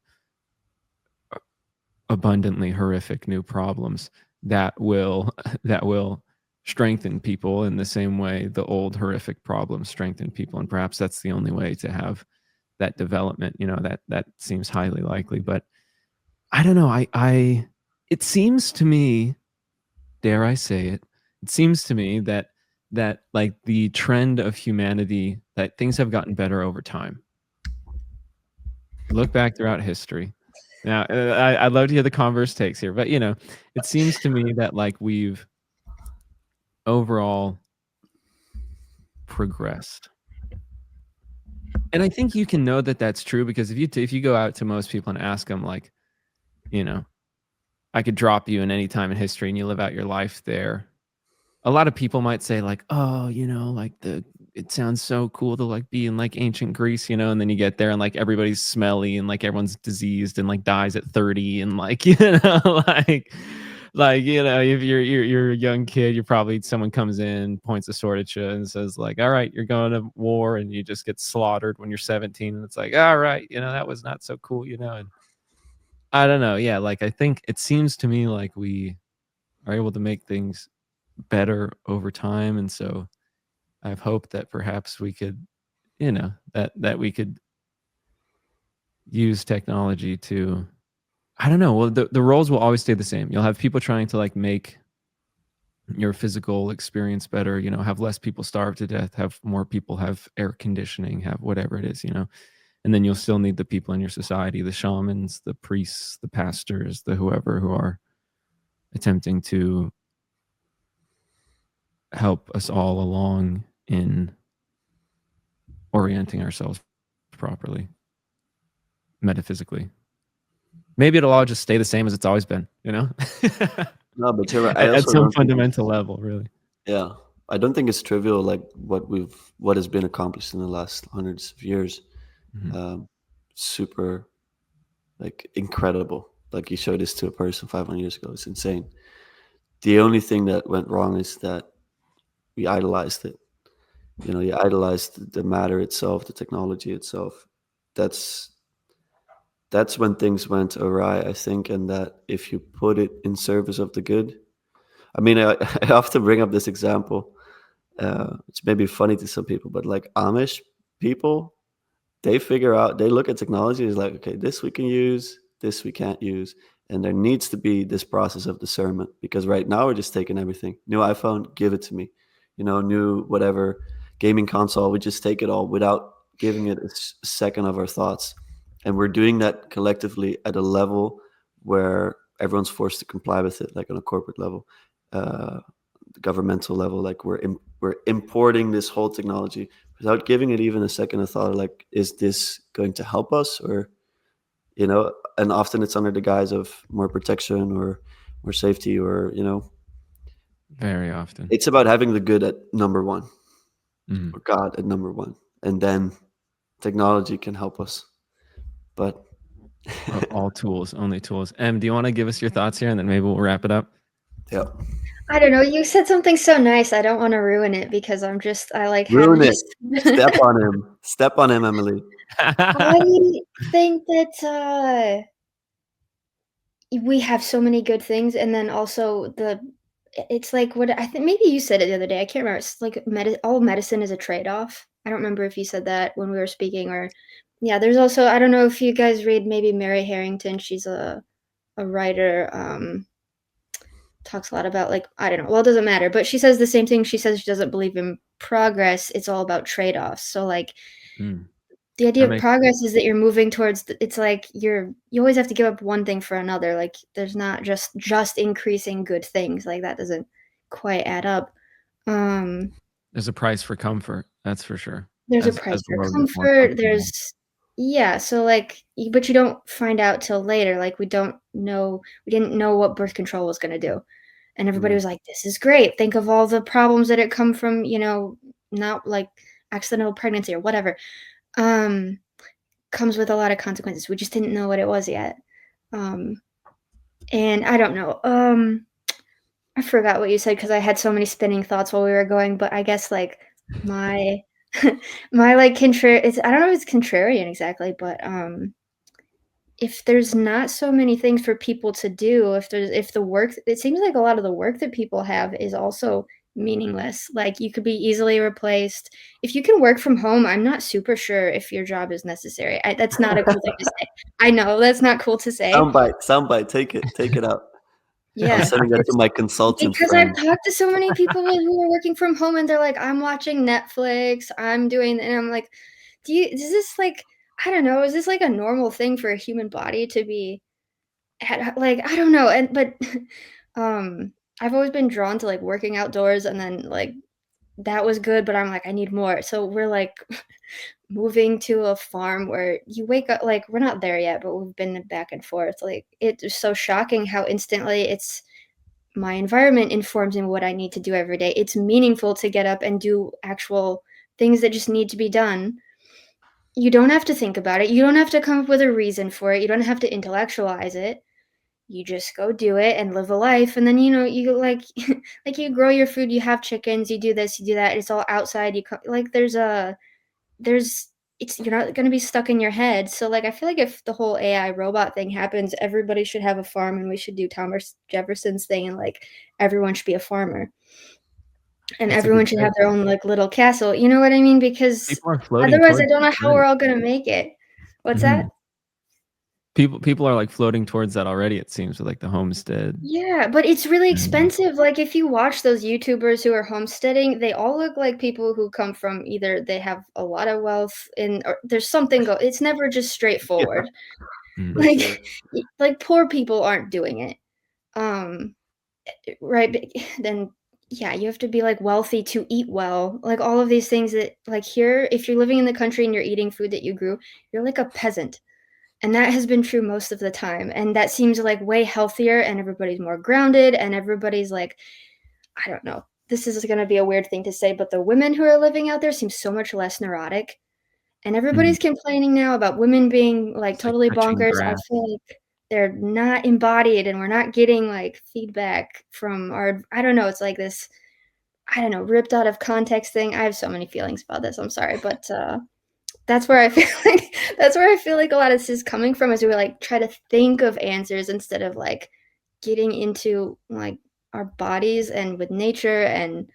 abundantly horrific new problems that will strengthen people in the same way the old horrific problems strengthen people, and perhaps that's the only way to have that development. That seems highly likely, but I don't know. It seems to me, dare I say it, it seems to me that like the trend of humanity, that things have gotten better over time. Look back throughout history. Now, I'd love to hear the converse takes here, but it seems to me that like we've overall progressed, and I think you can know that that's true because if you go out to most people and ask them like, I could drop you in any time in history and you live out your life there, a lot of people might say like, oh, like it sounds so cool to like be in like ancient Greece, and then you get there and like everybody's smelly and like everyone's diseased and like dies at 30 and like, if you're a young kid, you're probably, someone comes in, points a sword at you and says like, all right, you're going to war, and you just get slaughtered when you're 17, and it's like, all right, that was not so cool, and I don't know. Yeah, like I think it seems to me like we are able to make things better over time, and so I've hoped that perhaps we could, that we could use technology to, I don't know. Well, the roles will always stay the same. You'll have people trying to like make your physical experience better, have less people starve to death, have more people have air conditioning, have whatever it is, and then you'll still need the people in your society, the shamans, the priests, the pastors, the whoever, who are attempting to help us all along in orienting ourselves properly, metaphysically. Maybe it'll all just stay the same as it's always been, No, but you're right. I at also some don't think fundamental level, really. yeah, I don't think it's trivial, like what has been accomplished in the last hundreds of years. Super, like, incredible. Like, you showed this to a person 500 years ago. It's insane. The only thing that went wrong is that we idolized it. You idolized the matter itself, the technology itself. That's when things went awry, I think, and that if you put it in service of the good. I mean, I often bring up this example. It's maybe funny to some people, but like Amish people, they look at technology as like, okay, this we can use, this we can't use. And there needs to be this process of discernment, because right now we're just taking everything. New iPhone, give it to me. New whatever gaming console, we just take it all without giving it a second of our thoughts. And we're doing that collectively at a level where everyone's forced to comply with it, like on a corporate level, governmental level. Like we're importing this whole technology without giving it even a second of thought. Like, is this going to help us, or and often it's under the guise of more protection or more safety, or Very often. it's about having the good at number one, Mhm. or God at number one, and then technology can help us. But All tools, only tools. Do you want to give us your thoughts here, and then maybe we'll wrap it up? yeah, I don't know. You said something so nice. I don't want to ruin it because I like ruin had it. Step on him. Step on him, Emilee. I think that we have so many good things, and then also it's like what I think maybe you said it the other day. I can't remember. It's like all medicine is a trade-off. I don't remember if you said that when we were speaking, or yeah. There's also, I don't know if you guys read maybe Mary Harrington. She's a writer. Talks a lot about, like, I don't know. Well, it doesn't matter. But she says the same thing. She says she doesn't believe in progress. It's all about trade-offs. So like the idea That of makes progress is that you're moving towards it's like you always have to give up one thing for another. Like there's not just increasing good things. Like that doesn't quite add up. There's a price for comfort, that's for sure. There's a As price the for world gets more comfort. comfortable. Yeah, so like but you don't find out till later. Like we didn't know what birth control was going to do. And everybody was like, "This is great. Think of all the problems that it come from, not like accidental pregnancy or whatever." Comes with a lot of consequences. We just didn't know what it was yet. And I don't know. I forgot what you said because I had so many spinning thoughts while we were going, but I guess like my my like I don't know if it's contrarian exactly, but if there's not so many things for people to do, if the work, it seems like a lot of the work that people have is also meaningless. Like you could be easily replaced. If you can work from home, I'm not super sure if your job is necessary. That's not a cool thing to say. I know that's not cool to say. Soundbite. Take it out. I'm Yeah, sending that to my consultant because friend. I've talked to so many people who are working from home, and they're like, "I'm watching Netflix. I'm doing," and I'm like, is this like, I don't know, is this like a normal thing for a human body to be like, I don't know, but I've always been drawn to like working outdoors, and then like that was good, but I'm like, I need more. So we're like moving to a farm where you wake up, like we're not there yet, but we've been back and forth. Like it's so shocking how instantly it's my environment informs me what I need to do every day. It's meaningful to get up and do actual things that just need to be done. You don't have to think about it. You don't have to come up with a reason for it. You don't have to intellectualize it. You just go do it and live a life. And then, you like, like you grow your food, you have chickens, you do this, you do that. It's all outside. Like you're not going to be stuck in your head. So like, I feel like if the whole AI robot thing happens, everybody should have a farm, and we should do Thomas Jefferson's thing. And like, everyone should be a farmer, and That's a everyone good should point. have their own like little castle. You know what I mean? Because People are floating otherwise I towards don't know that how we're already. all going to make it. What's that? People are like floating towards that already, it seems, with like the homestead. Yeah, but it's really expensive. Like if you watch those YouTubers who are homesteading, they all look like people who come from either they have a lot of wealth or there's something it's never just straightforward. Like Sure. like poor people aren't doing it. Right, but then yeah, you have to be like wealthy to eat well. Like all of these things that like here, if you're living in the country and you're eating food that you grew, you're like a peasant. And that has been true most of the time. And that seems like way healthier, and everybody's more grounded, and everybody's like, I don't know. This is going to be a weird thing to say, but the women who are living out there seem so much less neurotic. And everybody's complaining now about women being like It's like totally touching bonkers. I grass. feel like they're not embodied, and we're not getting like feedback from our, I don't know, it's like this, I don't know, ripped out of context thing. I have so many feelings about this. I'm sorry, but that's where I feel like a lot of this is coming from, as we like try to think of answers instead of like getting into like our bodies and with nature and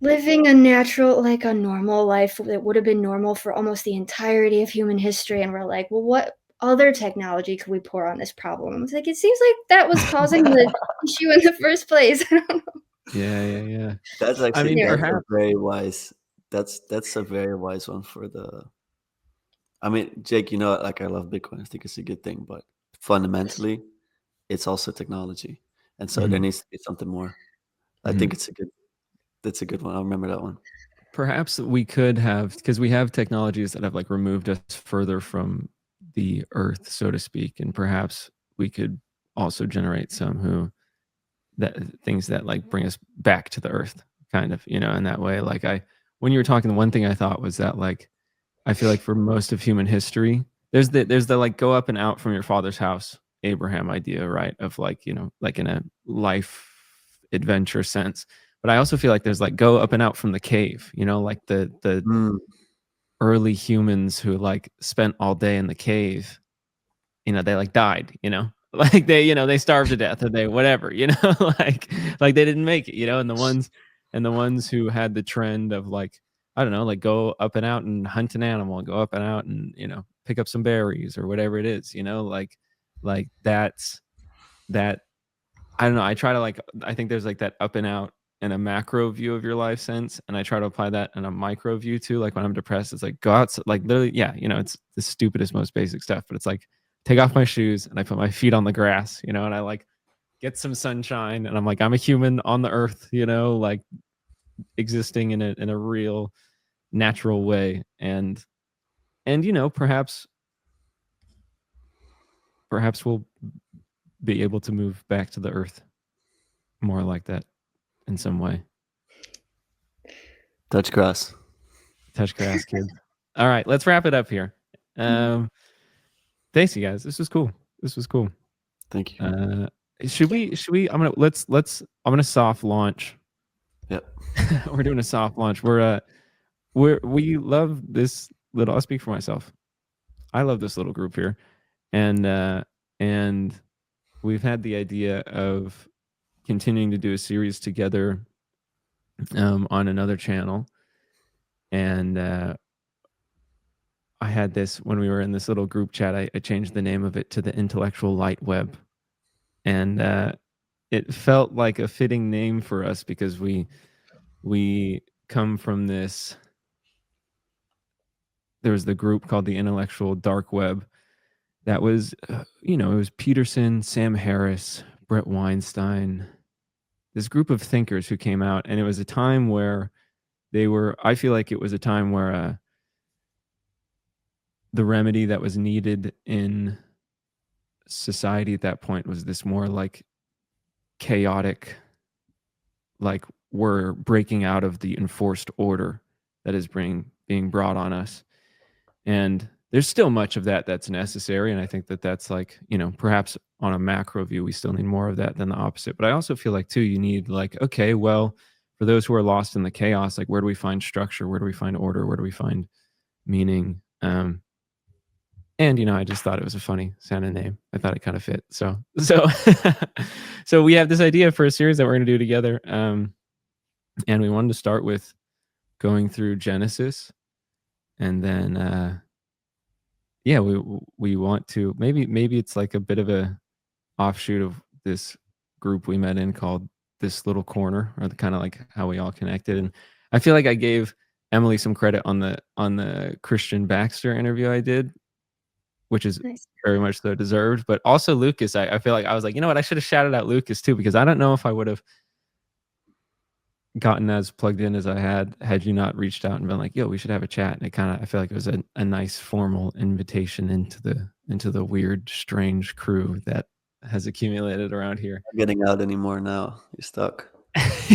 living a natural, like a normal life that would have been normal for almost the entirety of human history. And we're like, well, what other technology could we pour on this problem? It's like, it seems like that was causing the issue in the first place. Yeah. That's actually I mean, Anyway. that's a perhaps. very wise. That's a very wise one for the. I mean, Jake, you know, like I love Bitcoin. I think it's a good thing, but fundamentally, it's also technology, and so there Mhm. needs to be something more. I Mhm. think that's a good one. I'll remember that one. Perhaps we could have, because we have technologies that have like removed us further from the earth, so to speak, and perhaps we could also generate some who that things that like bring us back to the earth, kind of, in that way. Like when you were talking, the one thing I thought was that like I feel like for most of human history, there's the like go up and out from your father's house Abraham idea, right? Of like, like in a life adventure sense. But I also feel like there's like go up and out from the cave, like the Mm. early humans who like spent all day in the cave, they like died, like they starved to death or they whatever, like they didn't make it, and the ones who had the trend of like, I don't know, like go up and out and hunt an animal, go up and out and pick up some berries or whatever it is, like that's that. I don't know. I try to like, I think there's like that up and out and a macro view of your life sense. And I try to apply that in a micro view too. Like when I'm depressed, it's like go out, like literally, yeah, it's the stupidest, most basic stuff, but it's like take off my shoes and I put my feet on the grass, and I like get some sunshine and I'm like, I'm a human on the earth, like existing in a real natural way. And perhaps we'll be able to move back to the earth more like that in some way. Touch grass. Touch grass, kids. All right, let's wrap it up here. Thanks, you guys. This was cool. Thank you. Should we? I'm gonna soft launch. Yep. We're doing a soft launch. We love this little. I'll speak for myself. I love this little group here, and we've had the idea of continuing to do a series together on another channel, and I had this when we were in this little group chat. I changed the name of it to the Intellectual Light Web, and it felt like a fitting name for us because we come from this. There was the group called the Intellectual Dark Web. That was, it was Peterson, Sam Harris, Brett Weinstein, this group of thinkers who came out, and it was a time where I feel like it was a time where the remedy that was needed in society at that point was this more like chaotic, like we're breaking out of the enforced order that is being brought on us. And there's still much of that that's necessary. And I think that that's like, perhaps on a macro view, we still need more of that than the opposite. But I also feel like, too, you need like, okay, well, for those who are lost in the chaos, like where do we find structure? Where do we find order? Where do we find meaning? And I just thought it was a funny sounding name. I thought it kind of fit. So so we have this idea for a series that we're going to do together. And we wanted to start with going through Genesis, and then we want to maybe it's like a bit of a offshoot of this group we met in called This Little Corner, or the kind of like how we all connected. And I feel like I gave Emilee some credit on the Christian Baxter interview I did, which is Nice. very much so deserved. But also Lucas, I feel like I was like, you know what, I should have shouted out Lucas too, because I don't know if I would have gotten as plugged in as I had you not reached out and been like, yo, we should have a chat. And I feel like it was a nice formal invitation into the weird, strange crew that has accumulated around here. Not getting out anymore now. You're stuck.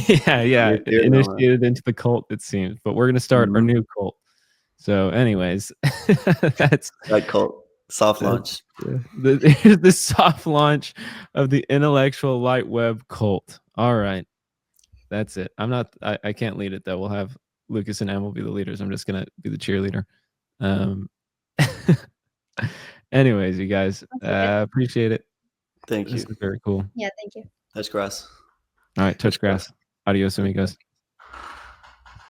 yeah. You're Initiated into the cult, it seems. But we're gonna start our new cult. So anyways, that's that cult. Soft launch. The soft launch of the intellectual light web cult. All right. That's it. I can't lead it though. We'll have Lucas and Em will be the leaders. I'm just gonna be the cheerleader. Anyways, you guys, appreciate it. Thank This you. is very cool. Yeah, thank you. Touch grass. All right, touch grass. Adios, amigos.